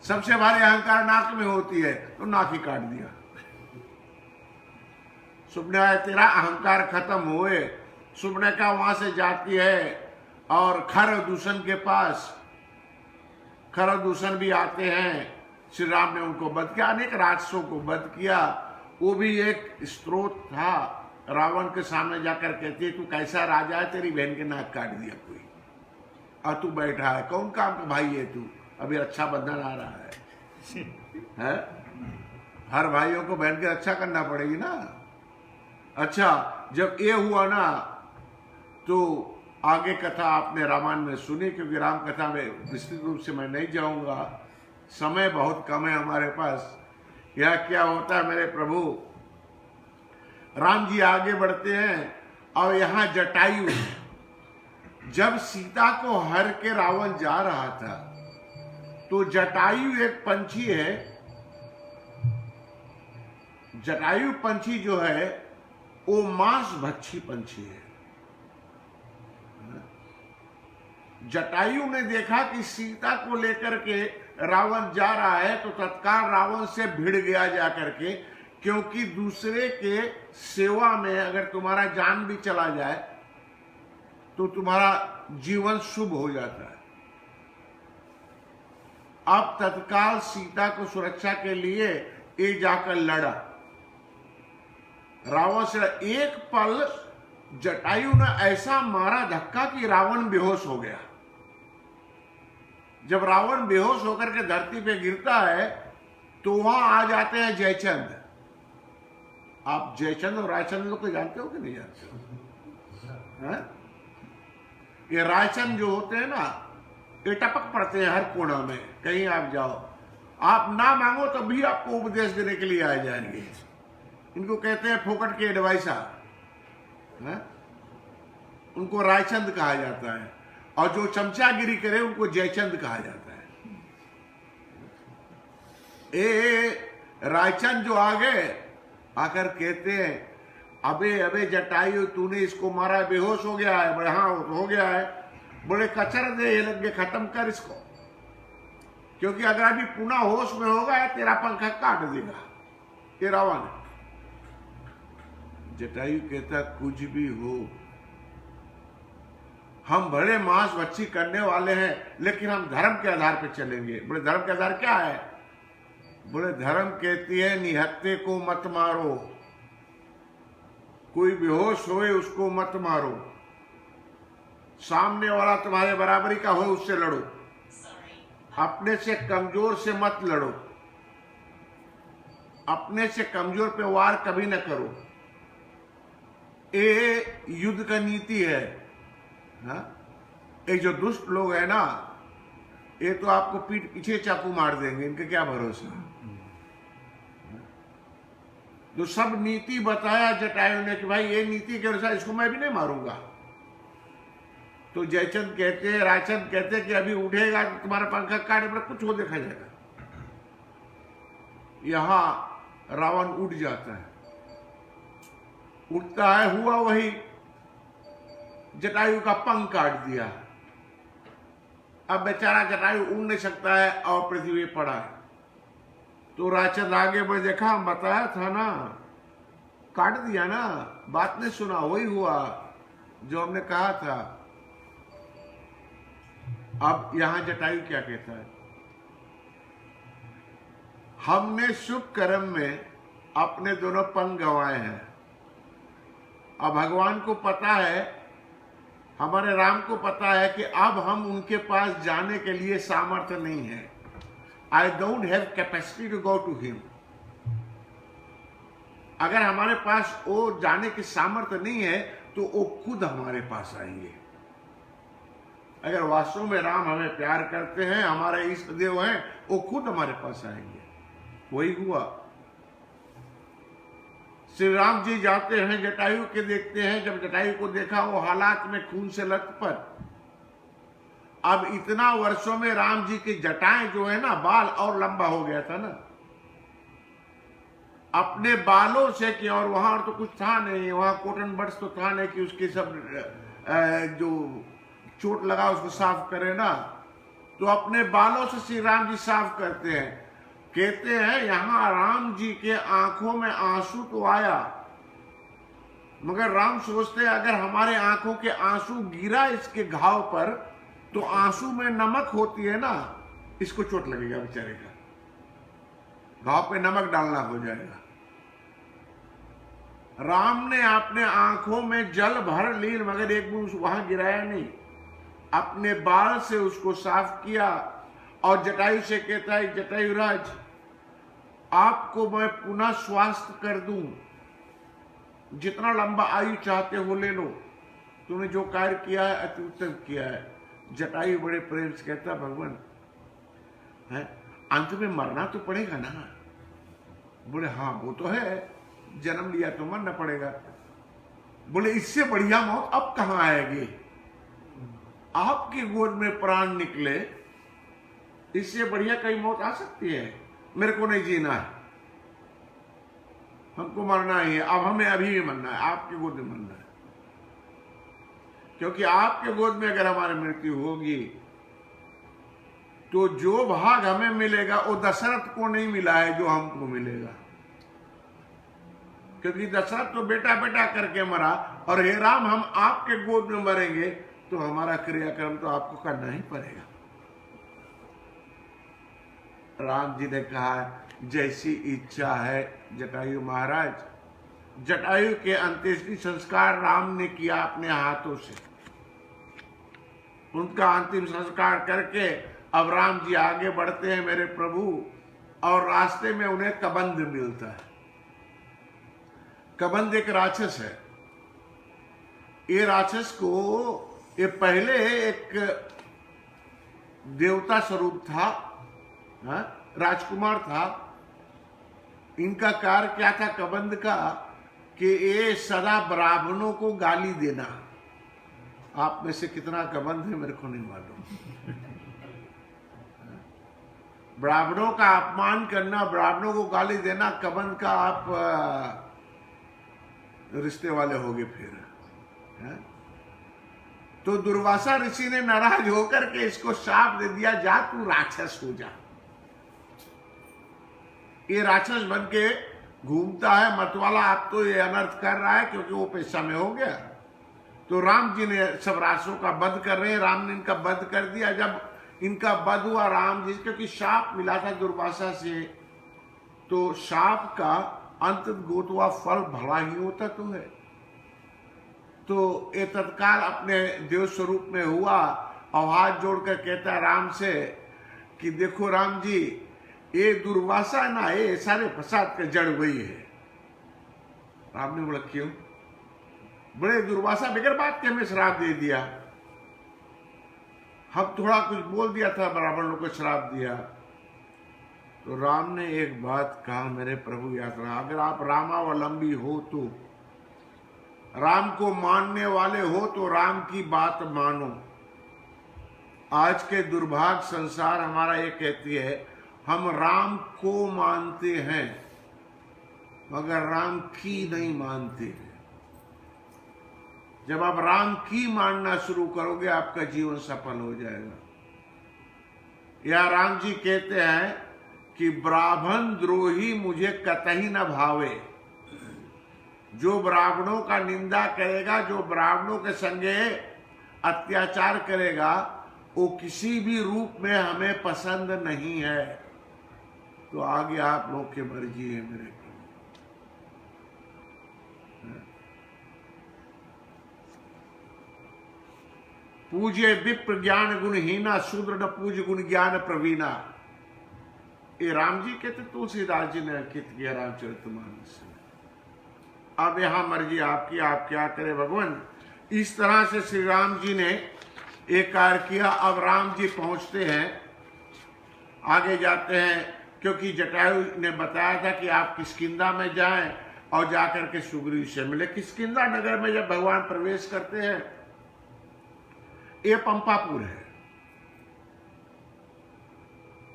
सबसे भारी अहंकार नाक में होती है, तो नाक ही काट दिया। सुपर्णरेखा तेरा अहंकार खत्म हुए। सुपर्णरेखा वहां से जाती है और खरदूषण के पास, खरदूषण भी आते हैं। श्री राम ने उनको वध किया, अनेक राक्षसों को वध किया। वो भी एक स्त्रोत था। रावण के सामने जाकर कहती है तू कैसा राजा है, तेरी बहन के नाक काट दिया कोई, और तू बैठा है, कौन काम का भाई है तू, अभी रक्षा बंधन आ रहा है? हर भाइयों को बहन की रक्षा करना पड़ेगी ना। अच्छा, जब ये हुआ ना तो आगे कथा आपने रामायण में सुनी, क्योंकि राम कथा में विस्तृत रूप से मैं नहीं जाऊंगा, समय बहुत कम है हमारे पास। यह क्या होता है मेरे प्रभु, राम जी आगे बढ़ते हैं और यहां जटायु, जब सीता को हर के रावण जा रहा था तो जटायु एक पंछी है। जटायु पंछी जो है वो मांस भक्षी पंछी है। जटायु ने देखा कि सीता को लेकर के रावण जा रहा है तो तत्काल रावण से भिड़ गया जाकर के, क्योंकि दूसरे के सेवा में अगर तुम्हारा जान भी चला जाए तो तुम्हारा जीवन शुभ हो जाता है। अब तत्काल सीता को सुरक्षा के लिए ये जाकर लड़ा रावण से। एक पल जटायु ने ऐसा मारा धक्का कि रावण बेहोश हो गया। जब रावण बेहोश होकर के धरती पे गिरता है तो वहां आ जाते हैं जयचंद। आप जयचंद और रायचंद लोग को जानते हो कि नहीं जानते हो? ये रायचंद जो होते हैं ना, ये टपक पड़ते हैं हर कोना में, कहीं आप जाओ, आप ना मांगो तब भी आपको उपदेश देने के लिए आ जाएंगे। इनको कहते हैं फोकट के एडवाइसर, उनको रायचंद कहा जाता है। और जो चमचागिरी करे उनको जयचंद कहा जाता है। रायचंद जो आ गए, आकर कहते हैं अबे अबे जटायु तूने इसको मारा, बेहोश हो गया है। बड़े हाँ हो गया है, बड़े कचर दे ये लगे, खत्म कर इसको, क्योंकि अगर अभी पुनः होश में होगा तेरा पंखा काट देगा ये रावण। जटायु कहता कुछ भी हो, हम भले मांस मच्छी करने वाले हैं, लेकिन हम धर्म के आधार पर चलेंगे। बोले धर्म के आधार क्या है? बोले धर्म कहती है निहत्थे को मत मारो, कोई बेहोश होए उसको मत मारो, सामने वाला तुम्हारे बराबरी का हो उससे लड़ो, अपने से कमजोर से मत लड़ो, अपने से कमजोर पे वार कभी न करो। ये युद्ध का नीति है। ये जो दुष्ट लोग है ना, ये तो आपको पीठ पीछे चाकू मार देंगे, इनका क्या भरोसा। जो सब नीति बताया जटायु ने कि भाई ये नीति के अनुसार इसको मैं भी नहीं मारूंगा, तो जयचंद कहते हैं, रायचंद कहते हैं कि अभी उठेगा तो तुम्हारा पंखा काटे पर कुछ हो देखा जाएगा। यहां रावण उठ जाता है, उठता है, हुआ वही, जटायु का पंख काट दिया। अब बेचारा जटायु उड़ नहीं सकता है और पृथ्वी पर पड़ा है। तो रायचंद आगे बढ़, देखा हम बताया था ना, काट दिया ना, बात नहीं सुना, वही हुआ जो हमने कहा था। अब यहां जटायु क्या कहता है? हमने शुभ कर्म में अपने दोनों पंख गंवाए हैं। अब भगवान को पता है, हमारे राम को पता है कि अब हम उनके पास जाने के लिए सामर्थ्य नहीं है। I don't have capacity to go to him. अगर हमारे पास वो जाने की सामर्थ्य नहीं है तो वो खुद हमारे पास आएंगे। अगर वास्तव में राम हमें प्यार करते हैं, हमारे इष्ट देव हैं, वो खुद हमारे पास आएंगे। वही हुआ। श्री राम जी जाते हैं, जटायु के देखते हैं। जब जटायु को देखा वो हालात में खून से लथपथ। अब इतना वर्षों में राम जी की जटाएं जो है ना, बाल और लंबा हो गया था ना, अपने बालों से कि, और वहां तो कुछ था नहीं, वहां कॉटन बड्स तो था नहीं कि उसके सब जो चोट लगा उसको साफ करे ना, तो अपने बालों से श्री राम जी साफ करते हैं। कहते हैं यहां राम जी के आंखों में आंसू तो आया, मगर राम सोचते अगर हमारे आंखों के आंसू गिरा इसके घाव पर तो आंसू में नमक होती है ना, इसको चोट लगेगा बेचारे का, घाव पे नमक डालना हो जाएगा। राम ने अपने आंखों में जल भर ली, मगर एक बूंद वहां गिराया नहीं, अपने बाल से उसको साफ किया। और जटायु से कहता है, जटायुराज आपको मैं पुनः स्वास्थ्य कर दूं, जितना लंबा आयु चाहते हो ले लो, तूने जो कार्य किया है अति उत्तम किया है। जटायु बड़े प्रेम से कहता, भगवान है अंत में मरना तो पड़ेगा ना। बोले हाँ वो तो है, जन्म लिया तो मरना पड़ेगा। बोले इससे बढ़िया मौत अब कहां आएगी, आपकी गोद में प्राण निकले, इससे बढ़िया कई मौत आ सकती है। मेरे को नहीं जीना है, हमको मरना ही है, अब हमें अभी भी मरना है, आपकी गोद में मरना है। क्योंकि आपके गोद में अगर हमारी मृत्यु होगी तो जो भाग हमें मिलेगा वो दशरथ को नहीं मिला है जो हमको मिलेगा। क्योंकि दशरथ तो बेटा बेटा करके मरा, और हे राम हम आपके गोद में मरेंगे तो हमारा क्रियाक्रम तो आपको करना ही पड़ेगा। राम जी ने कहा जैसी इच्छा है जटायु महाराज। जटायु के अंत्येष्टि संस्कार राम ने किया अपने हाथों से। उनका अंतिम संस्कार करके अब राम जी आगे बढ़ते हैं मेरे प्रभु, और रास्ते में उन्हें कबंध मिलता है। कबंध एक राक्षस है। ये राक्षस को ये पहले एक देवता स्वरूप था, राजकुमार था। इनका कार्य क्या था कबंध का, कि ये सदा ब्राह्मणों को गाली देना। आप में से कितना कबंध है मेरे को नहीं मालूम। ब्राह्मणों का अपमान करना, ब्राह्मणों को गाली देना, कबंध का आप रिश्ते वाले होगे फिर है? तो दुर्वासा ऋषि ने नाराज होकर के इसको शाप दे दिया, जा तू राक्षस हो जा। ये राक्षस बन के घूमता है मतवाला, आप तो ये अनर्थ कर रहा है क्योंकि वो पेशा में हो गया। तो राम जी ने सब राक्षसों का वध कर रहे हैं, राम ने इनका वध कर दिया। जब इनका वध हुआ राम जी, क्योंकि शाप मिला था दुर्वासा से, तो शाप का अंत गोतवा फल भला ही होता तो है। तो ये तत्काल अपने देव स्वरूप में हुआ और हाथ जोड़कर कहता राम से कि देखो राम जी, ये दुर्वासा ना, ये सारे फसाद का जड़ वही है। राम ने बोला क्यों? बड़े दुर्वासा बगैर बात के हमें श्राप दे दिया, हम थोड़ा कुछ बोल दिया था, बराबर लोग को श्राप दिया। तो राम ने एक बात कहा, मेरे प्रभु याद रहा, अगर आप रामावलंबी हो तो, राम को मानने वाले हो तो राम की बात मानो। आज के दुर्भाग्य संसार हमारा ये कहती है, हम राम को मानते हैं मगर राम की नहीं मानते। जब आप राम की मानना शुरू करोगे आपका जीवन सफल हो जाएगा। या राम जी कहते हैं कि ब्राह्मण द्रोही मुझे कतई न भावे। जो ब्राह्मणों का निंदा करेगा, जो ब्राह्मणों के संगे अत्याचार करेगा, वो किसी भी रूप में हमें पसंद नहीं है। तो आगे आप लोग की मर्जी है मेरे। पूज्य विप्र ज्ञान गुणहीना, शूद्र न पूज गुण ज्ञान प्रवीणा। ये राम जी कहते, तुलसीदास जी ने अंकित किया रामचरितमानस में। अब यहां मर्जी आपकी, आप क्या करें भगवान। इस तरह से श्री राम जी ने एक कार्य किया। अब राम जी पहुंचते हैं, आगे जाते हैं, क्योंकि जटायु ने बताया था कि आप किष्किंधा में जाएं और जाकर के सुग्रीव से मिले। किष्किंधा नगर में जब भगवान प्रवेश करते हैं, ये पंपापुर है,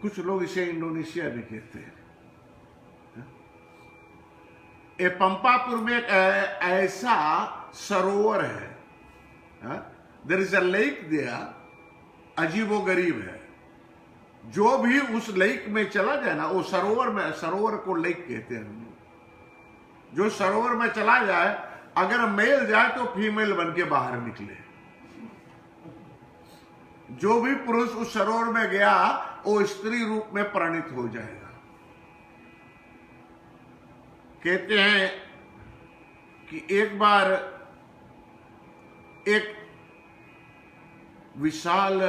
कुछ लोग इसे इंडोनेशिया भी कहते हैं। ये पंपापुर में एक ऐसा सरोवर है, there is a lake there, अजीबो गरीब है। जो भी उस लेक में चला जाए ना, वो सरोवर में, सरोवर को लेक कहते हैं हम लोग। जो सरोवर में चला जाए, अगर मेल जाए तो फीमेल बन के बाहर निकले। जो भी पुरुष उस सरोवर में गया वो स्त्री रूप में परिणित हो जाएगा। कहते हैं कि एक बार एक विशाल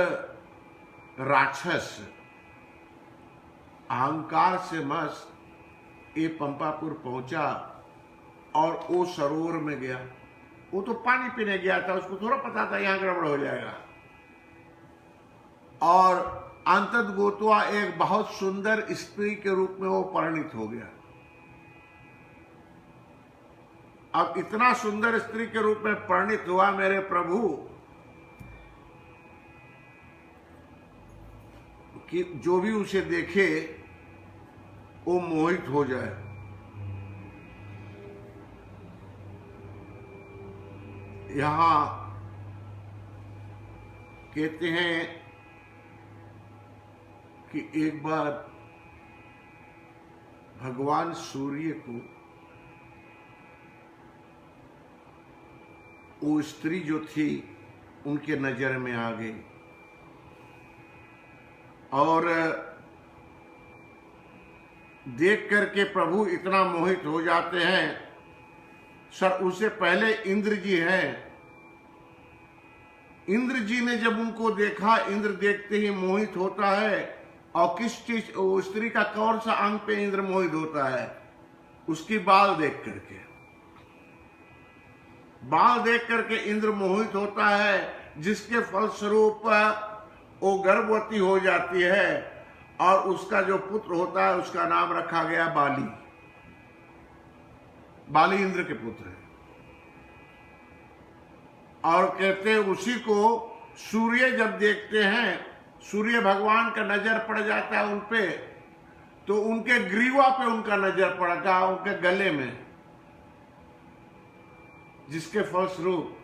राक्षस अहंकार से मस्त ये पंपापुर पहुंचा और वो सरोवर में गया। वो तो पानी पीने गया था, उसको थोड़ा पता था यहां गड़बड़ हो जाएगा। और अंतत गोतवा एक बहुत सुंदर स्त्री के रूप में वो परिणित हो गया। अब इतना सुंदर स्त्री के रूप में परिणित हुआ मेरे प्रभु कि जो भी उसे देखे वो मोहित हो जाए। यहां कहते हैं कि एक बार भगवान सूर्य को वो स्त्री जो थी उनके नजर में आ गई और देख करके प्रभु इतना मोहित हो जाते हैं। सर उससे पहले इंद्र जी हैं। इंद्र जी ने जब उनको देखा, इंद्र देखते ही मोहित होता है। और किस चीज, स्त्री का कौन सा अंग पे इंद्र मोहित होता है? उसकी बाल देख करके। बाल देख करके इंद्र मोहित होता है, जिसके फलस्वरूप वो गर्भवती हो जाती है और उसका जो पुत्र होता है उसका नाम रखा गया बाली। बाली इंद्र के पुत्र है। और कहते हैं उसी को सूर्य जब देखते हैं, सूर्य भगवान का नजर पड़ जाता है उनपे, तो उनके ग्रीवा पे उनका नजर पड़ता, उनके गले में, जिसके फलस्वरूप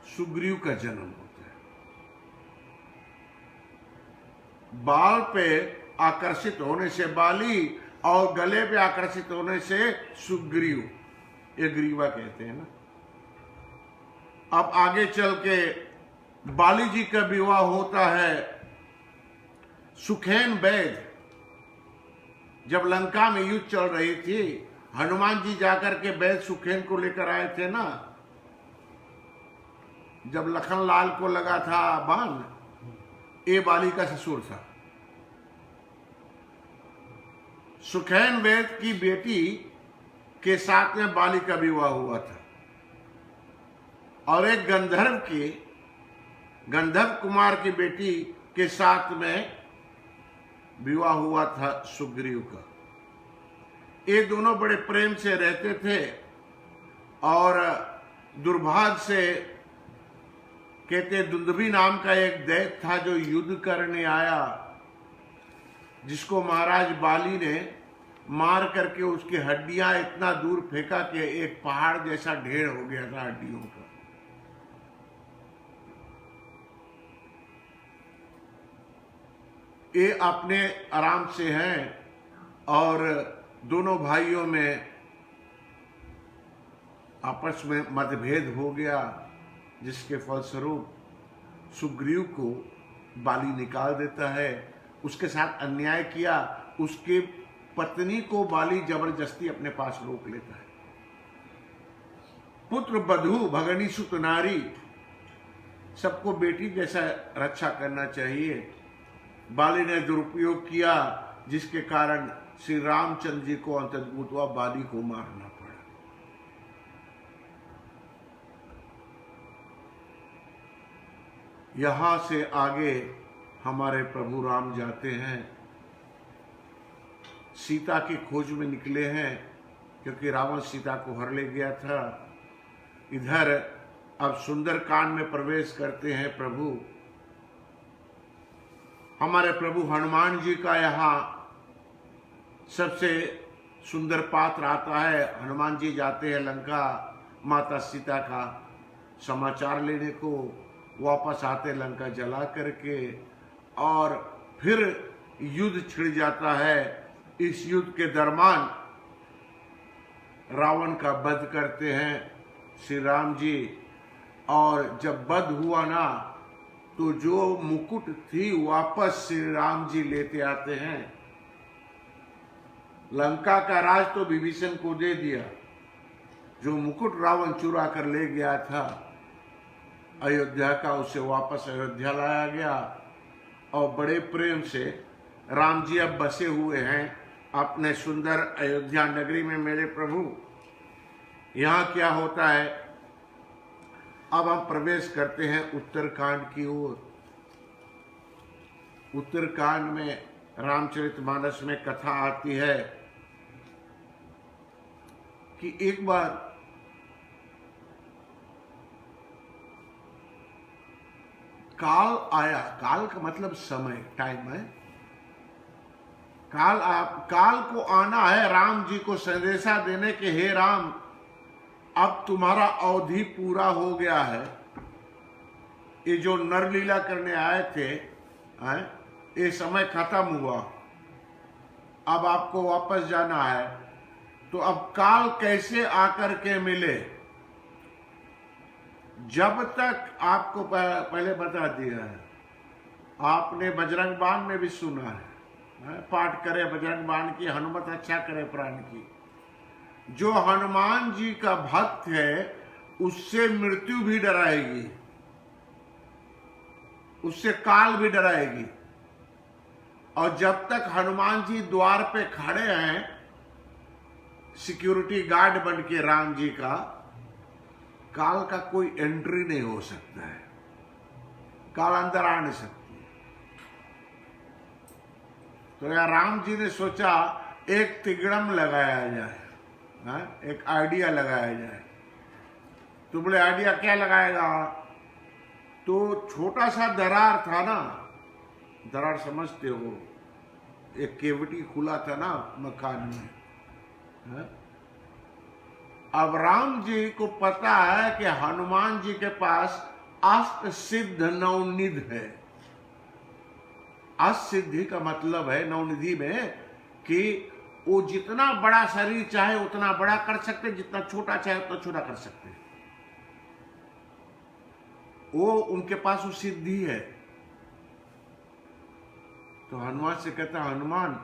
सुग्रीव का जन्म होता है। बाल पे आकर्षित होने से बाली और गले पे आकर्षित होने से सुग्रीव, ये ग्रीवा कहते हैं ना। अब आगे चल के बाली जी का विवाह होता है सुखेन वैद। जब लंका में युद्ध चल रही थी, हनुमान जी जाकर के वैद सुखेन को लेकर आए थे ना, जब लखन लाल को लगा था बाण, ये बाली का ससुर था। सुखेन वैद की बेटी के साथ में बाली का विवाह हुआ था, और एक गंधर्व कुमार की बेटी के साथ में विवाह हुआ था सुग्रीव का। ये दोनों बड़े प्रेम से रहते थे, और दुर्भाग्य से कहते दुंदुभी नाम का एक दैत्य था जो युद्ध करने आया, जिसको महाराज बाली ने मार करके उसकी हड्डियां इतना दूर फेंका कि एक पहाड़ जैसा ढेर हो गया था हड्डियों का। ये अपने आराम से हैं, और दोनों भाइयों में आपस में मतभेद हो गया, जिसके फलस्वरूप सुग्रीव को बाली निकाल देता है। उसके साथ अन्याय किया, उसके पत्नी को बाली जबरदस्ती अपने पास रोक लेता है। पुत्र बधू भगनी सुत नारी, सबको बेटी जैसा रक्षा करना चाहिए। बाली ने दुरुपयोग किया, जिसके कारण श्री रामचंद्र जी को अंततः बाली को मारना पड़ा। यहां से आगे हमारे प्रभु राम जाते हैं, सीता की खोज में निकले हैं, क्योंकि रावण सीता को हर ले गया था। इधर अब सुंदरकांड में प्रवेश करते हैं प्रभु। हमारे प्रभु हनुमान जी का यहाँ सबसे सुंदर पात्र आता है। हनुमान जी जाते हैं लंका, माता सीता का समाचार लेने को, वापस आते लंका जला करके, और फिर युद्ध छिड़ जाता है। इस युद्ध के दरमियान रावण का वध करते हैं श्री राम जी, और जब वध हुआ ना, तो जो मुकुट थी वापस श्री राम जी लेते आते हैं। लंका का राज तो विभीषण को दे दिया, जो मुकुट रावण चुरा कर ले गया था अयोध्या का, उसे वापस अयोध्या लाया गया, और बड़े प्रेम से राम जी अब बसे हुए हैं अपने सुंदर अयोध्या नगरी में। मेरे प्रभु, यहाँ क्या होता है, अब हम प्रवेश करते हैं उत्तरकांड की ओर। उत्तरकांड में रामचरितमानस में कथा आती है कि एक बार काल आया। काल का मतलब समय, टाइम है। काल को आना है राम जी को संदेशा देने के, हे राम, अब तुम्हारा अवधि पूरा हो गया है। ये जो नरलीला करने आए थे, ये समय खत्म हुआ, अब आपको वापस जाना है। तो अब काल कैसे आकर के मिले? जब तक आपको पहले बता दिया है, आपने बजरंग बाण में भी सुना है, पाठ करे बजरंग बाण की, हनुमत अच्छा करे प्राण की। जो हनुमान जी का भक्त है, उससे मृत्यु भी डराएगी, उससे काल भी डराएगी। और जब तक हनुमान जी द्वार पे खड़े हैं सिक्योरिटी गार्ड बन के राम जी का, काल का कोई एंट्री नहीं हो सकता है, काल अंदर आ नहीं सकती। तो यार राम जी ने सोचा एक तिगड़म लगाया जाए, एक आइडिया लगाया जाए। तो बोले आइडिया क्या लगाएगा? तो छोटा सा दरार था ना, दरार समझते हो, एक केवटी खुला था ना मकान में। अब राम जी को पता है कि हनुमान जी के पास अष्ट सिद्ध नवनिधि है। अष्ट सिद्धि का मतलब है नवनिधि में कि वो जितना बड़ा शरीर चाहे उतना बड़ा कर सकते, जितना छोटा चाहे उतना छोटा कर सकते। वो उनके पास वो सिद्धि है। तो हनुमान से कहता, हनुमान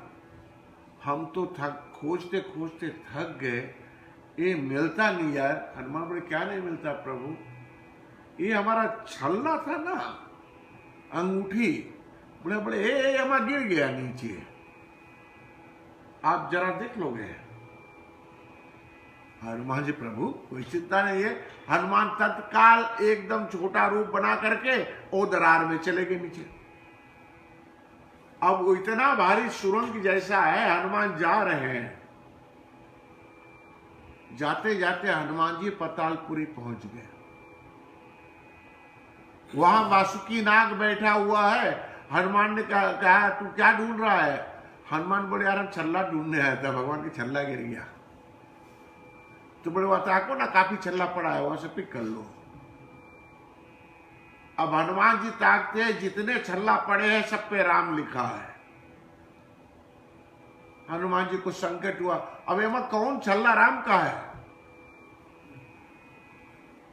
हम तो खोजते खोजते थक गए, ये मिलता नहीं यार। हनुमान बोले, क्या नहीं मिलता प्रभु? ये हमारा छल्ला था ना, अंगूठी। बोले बोले ए हमारा गिर गया नीचे, आप जरा देख लोगे। हनुमान जी, प्रभु कोई चिंता नहीं है। हनुमान तत्काल एकदम छोटा रूप बना करके ओ दरार में चले गए नीचे। अब वो इतना भारी सुरंग जैसा है, हनुमान जा रहे हैं। जाते जाते हनुमान जी पतालपुरी पहुंच गए। वहां वासुकी नाग बैठा हुआ है। हनुमान ने कहा तू क्या ढूंढ रहा है? हनुमान बोले, यार हम छल्ला ढूंढने आया था, भगवान की छल्ला गिर गया। तो बोले, बता को ना काफी छल्ला पड़ा है, वहां से पिक कर लो। अब हनुमान जी ताकते हैं, जितने छल्ला पड़े हैं सब पे राम लिखा है। हनुमान जी को संकट हुआ, अब एમાં कौन छल्ला राम का है?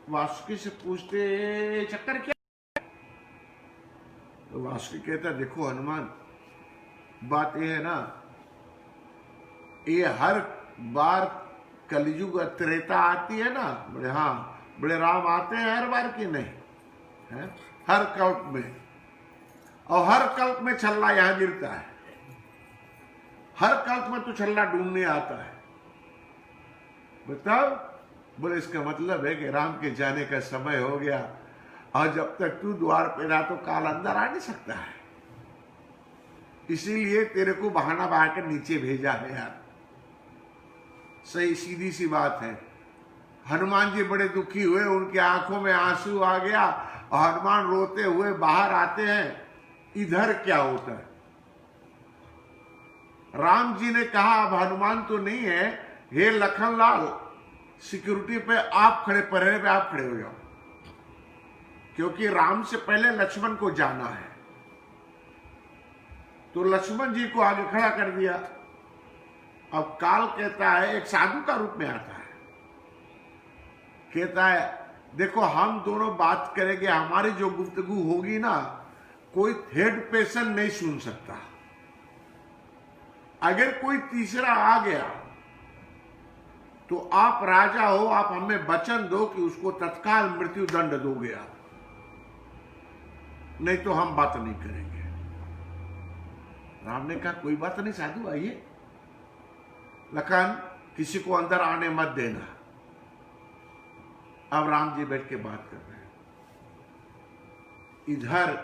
वासुकी से पूछते, चक्कर क्या? तो वासुकी कहता, देखो हनुमान, बात यह है ना, ये हर बार कलयुग त्रेता आती है ना। बोले हाँ। बोले राम आते हैं हर बार की नहीं है, हर कल्प में, और हर कल्प में छल्ला यहां गिरता है। हर कल्प में तो छल्ला ढूंढने आता है। बताओ। बोले इसका मतलब है कि राम के जाने का समय हो गया, और जब तक तू द्वार पे रहा तो काल अंदर आ नहीं सकता है, इसीलिए तेरे को बहाना बनाकर नीचे भेजा है यार। सही सीधी सी बात है। हनुमान जी बड़े दुखी हुए, उनकी आंखों में आंसू आ गया, और हनुमान रोते हुए बाहर आते हैं। इधर क्या होता है? राम जी ने कहा, अब हनुमान तो नहीं है, हे लखनलाल, सिक्योरिटी पे आप खड़े, पहरे पे आप खड़े हो जाओ, क्योंकि राम से पहले लक्ष्मण को जाना है। तो लक्ष्मण जी को आगे खड़ा कर दिया। अब काल कहता है, एक साधु का रूप में आता है, कहता है देखो हम दोनों बात करेंगे, हमारी जो गुफ्तगू होगी ना, कोई थर्ड पर्सन नहीं सुन सकता। अगर कोई तीसरा आ गया तो आप राजा हो, आप हमें वचन दो कि उसको तत्काल मृत्यु दंड दोगे आप, नहीं तो हम बात नहीं करेंगे। राम ने कहा कोई बात नहीं साधु, आइए। लखन, किसी को अंदर आने मत देना। अब राम जी बैठ के बात कर रहे हैं। इधर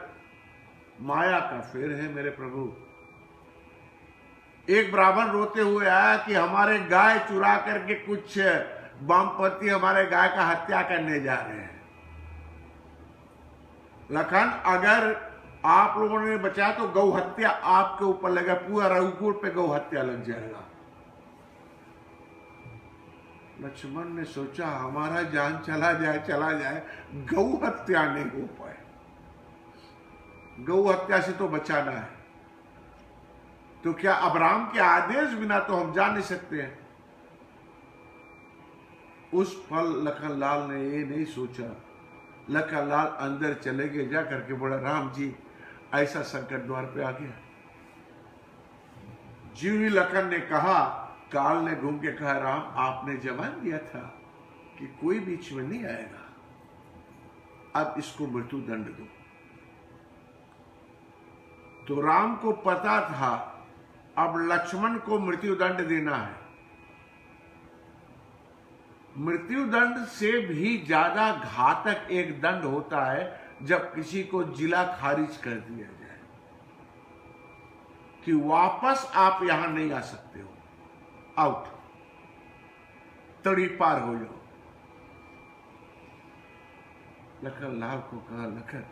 माया का फेर है मेरे प्रभु। एक ब्राह्मण रोते हुए आया कि हमारे गाय चुरा करके कुछ वामपंथी हमारे गाय का हत्या करने जा रहे हैं। लखन, अगर आप लोगों ने बचाया तो गौ हत्या आपके ऊपर लगा, पूरा रघुकुल पे गौ हत्या लग जाएगा। लक्ष्मण ने सोचा हमारा जान चला जाए, गौ हत्या नहीं हो पाए, गौ हत्या से तो बचाना है। तो क्या अब राम के आदेश बिना तो हम जा नहीं सकते हैं। उस पल लखनलाल ने ये नहीं सोचा। लखनलाल अंदर चले गए, जा करके बोला राम जी ऐसा संकट द्वार पे आ गया। जीवी लखन ने कहा, काल ने घूम के कहा, राम आपने जवान दिया था कि कोई बीच में नहीं आएगा, अब इसको मृत्यु दंड दो। तो राम को पता था अब लक्ष्मण को मृत्यु दंड देना है। मृत्यु दंड से भी ज्यादा घातक एक दंड होता है जब किसी को जिला खारिज कर दिया जाए कि वापस आप यहां नहीं आ सकते हो, आउट, तड़ी पार हो जाओ। लखनलाल को कहा, लखन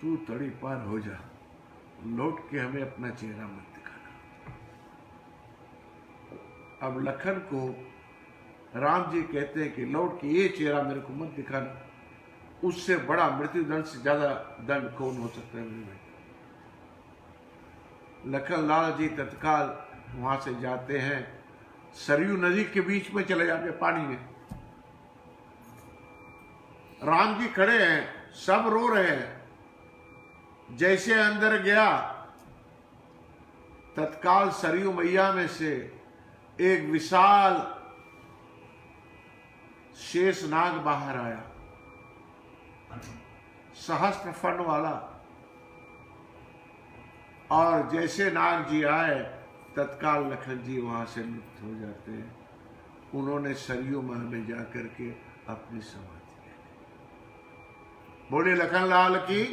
तू तड़ी पार हो जा, लौट के हमें अपना चेहरा मत दिखाना। अब लखन को राम जी कहते हैं कि लौट के ये चेहरा मेरे को मत दिखाना, उससे बड़ा मृत्यु दंड से ज्यादा दंड कौन हो सकता है मेरे भाई। लखनलाल जी तत्काल वहां से जाते हैं, सरयू नदी के बीच में चले जाते पानी में। राम जी खड़े हैं, सब रो रहे हैं। जैसे अंदर गया, तत्काल सरयू मैया में से एक विशाल शेष नाग बाहर आया, सहस्त्र फन वाला। और जैसे नाग जी आए, तत्काल लखन जी वहां से मुक्त हो जाते हैं। उन्होंने सरयू माह में जाकर के अपनी समाधि ले ली। बोले लखन लाल की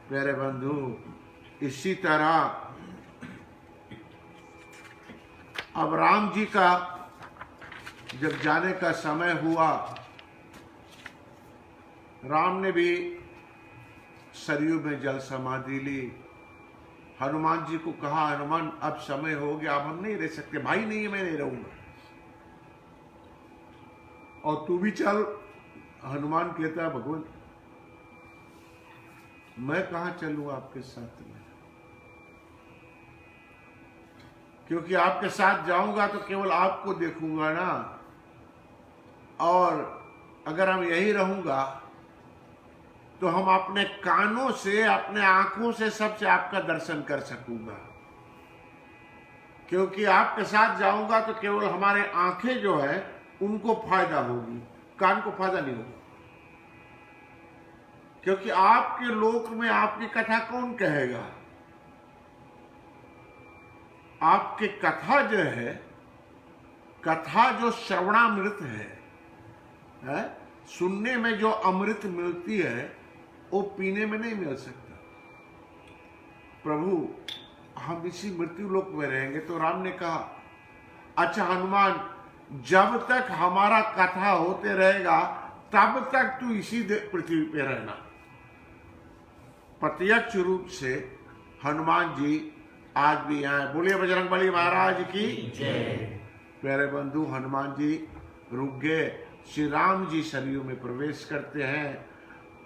प्यारे बंधु, इसी तरह अब राम जी का जब जाने का समय हुआ, राम ने भी सरयू में जल समाधि ली। हनुमान जी को कहा, हनुमान अब समय हो गया, अब हम नहीं रह सकते, भाई नहीं है, मैं नहीं रहूंगा और तू भी चल। हनुमान कहता है, भगवान मैं कहां चलूं आपके साथ में, क्योंकि आपके साथ जाऊंगा तो केवल आपको देखूंगा ना, और अगर हम यही रहूंगा तो हम अपने कानों से, अपने आंखों से सबसे आपका दर्शन कर सकूंगा। क्योंकि आपके साथ जाऊंगा तो केवल हमारे आंखें जो है उनको फायदा होगी, कान को फायदा नहीं होगा। क्योंकि आपके लोक में आपकी कथा कौन कहेगा? आपकी कथा जो है, कथा जो श्रवणामृत है, सुनने में जो अमृत मिलती है वो पीने में नहीं मिल सकता। प्रभु हम इसी मृत्यु लोक में रहेंगे। तो राम ने कहा, अच्छा हनुमान, जब तक हमारा कथा होते रहेगा तब तक तू इसी पृथ्वी पे रहना। प्रत्यक्ष रूप से हनुमान जी आज भी यहाँ है। बोलिए बजरंगबली महाराज की जय। प्यारे बंधु, हनुमान जी रुक गए। श्री राम जी सरयू में प्रवेश करते हैं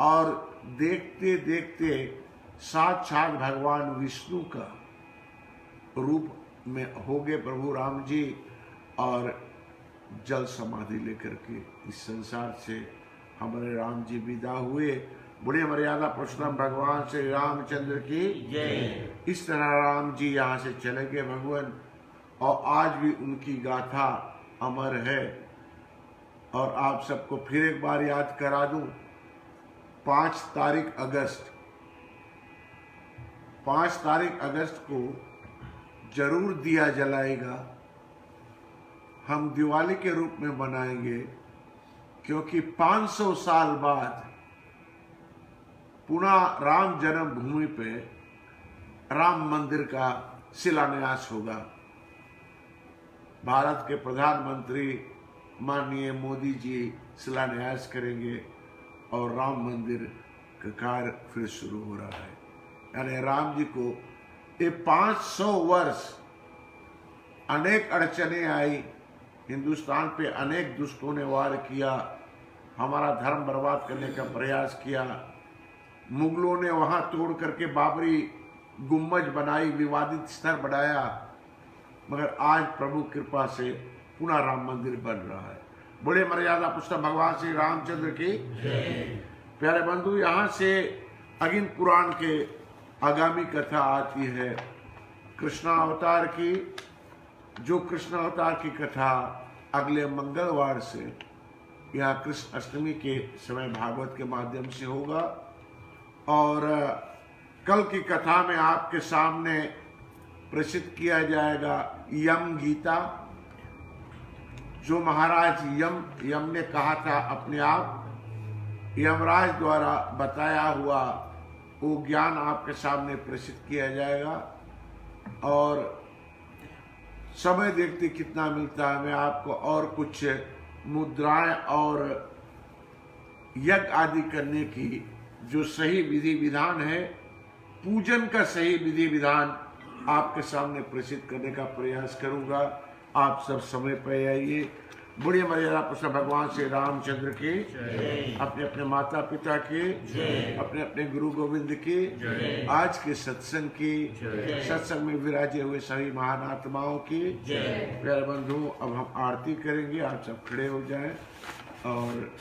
और देखते देखते साक्षात भगवान विष्णु का रूप में हो गए प्रभु राम जी, और जल समाधि लेकर के इस संसार से हमारे राम जी विदा हुए। बड़ी मर्यादा पुरुषोत्तम भगवान श्री रामचंद्र की जय। इस तरह राम जी यहाँ से चले गए भगवान, और आज भी उनकी गाथा अमर है। और आप सबको फिर एक बार याद करा दूं, 5 तारीख अगस्त को जरूर दिया जलाएगा। हम दिवाली के रूप में मनाएंगे, क्योंकि 500 साल बाद पुनः राम जन्मभूमि पे राम मंदिर का शिलान्यास होगा। भारत के प्रधानमंत्री माननीय मोदी जी शिलान्यास करेंगे और राम मंदिर का कार्य फिर शुरू हो रहा है। यानी राम जी को ये 500 वर्ष अनेक अड़चने आई, हिंदुस्तान पे अनेक दुष्टों ने वार किया, हमारा धर्म बर्बाद करने का प्रयास किया। मुगलों ने वहां तोड़ करके बाबरी गुम्बज बनाई, विवादित स्थल बनाया, मगर आज प्रभु कृपा से पुनः राम मंदिर बन रहा है। बड़े मर्यादा पुरुषोत्तम भगवान श्री रामचंद्र की प्यारे बंधु, यहाँ से अगिन पुराण के आगामी कथा आती है कृष्ण अवतार की। जो कृष्ण अवतार की कथा अगले मंगलवार से यहाँ कृष्ण अष्टमी के समय भागवत के माध्यम से होगा। और कल की कथा में आपके सामने प्रसिद्ध किया जाएगा यम गीता, जो महाराज यम ने कहा था अपने आप, यमराज द्वारा बताया हुआ वो ज्ञान आपके सामने प्रसिद्ध किया जाएगा। और समय देखते कितना मिलता है, मैं आपको और कुछ मुद्राएं और यज्ञ आदि करने की जो सही विधि विधान है, पूजन का सही विधि विधान आपके सामने प्रसिद्ध करने का प्रयास करूंगा। आप सब समय पर आइए। बड़ी मर्यादा पुरुष भगवान श्री रामचंद्र की, अपने अपने माता पिता की, अपने अपने गुरु गोविंद की, आज के सत्संग की, सत्संग में विराजे हुए सभी महान आत्माओं की। प्यारे बंधु, अब हम आरती करेंगे, आप सब खड़े हो जाएं और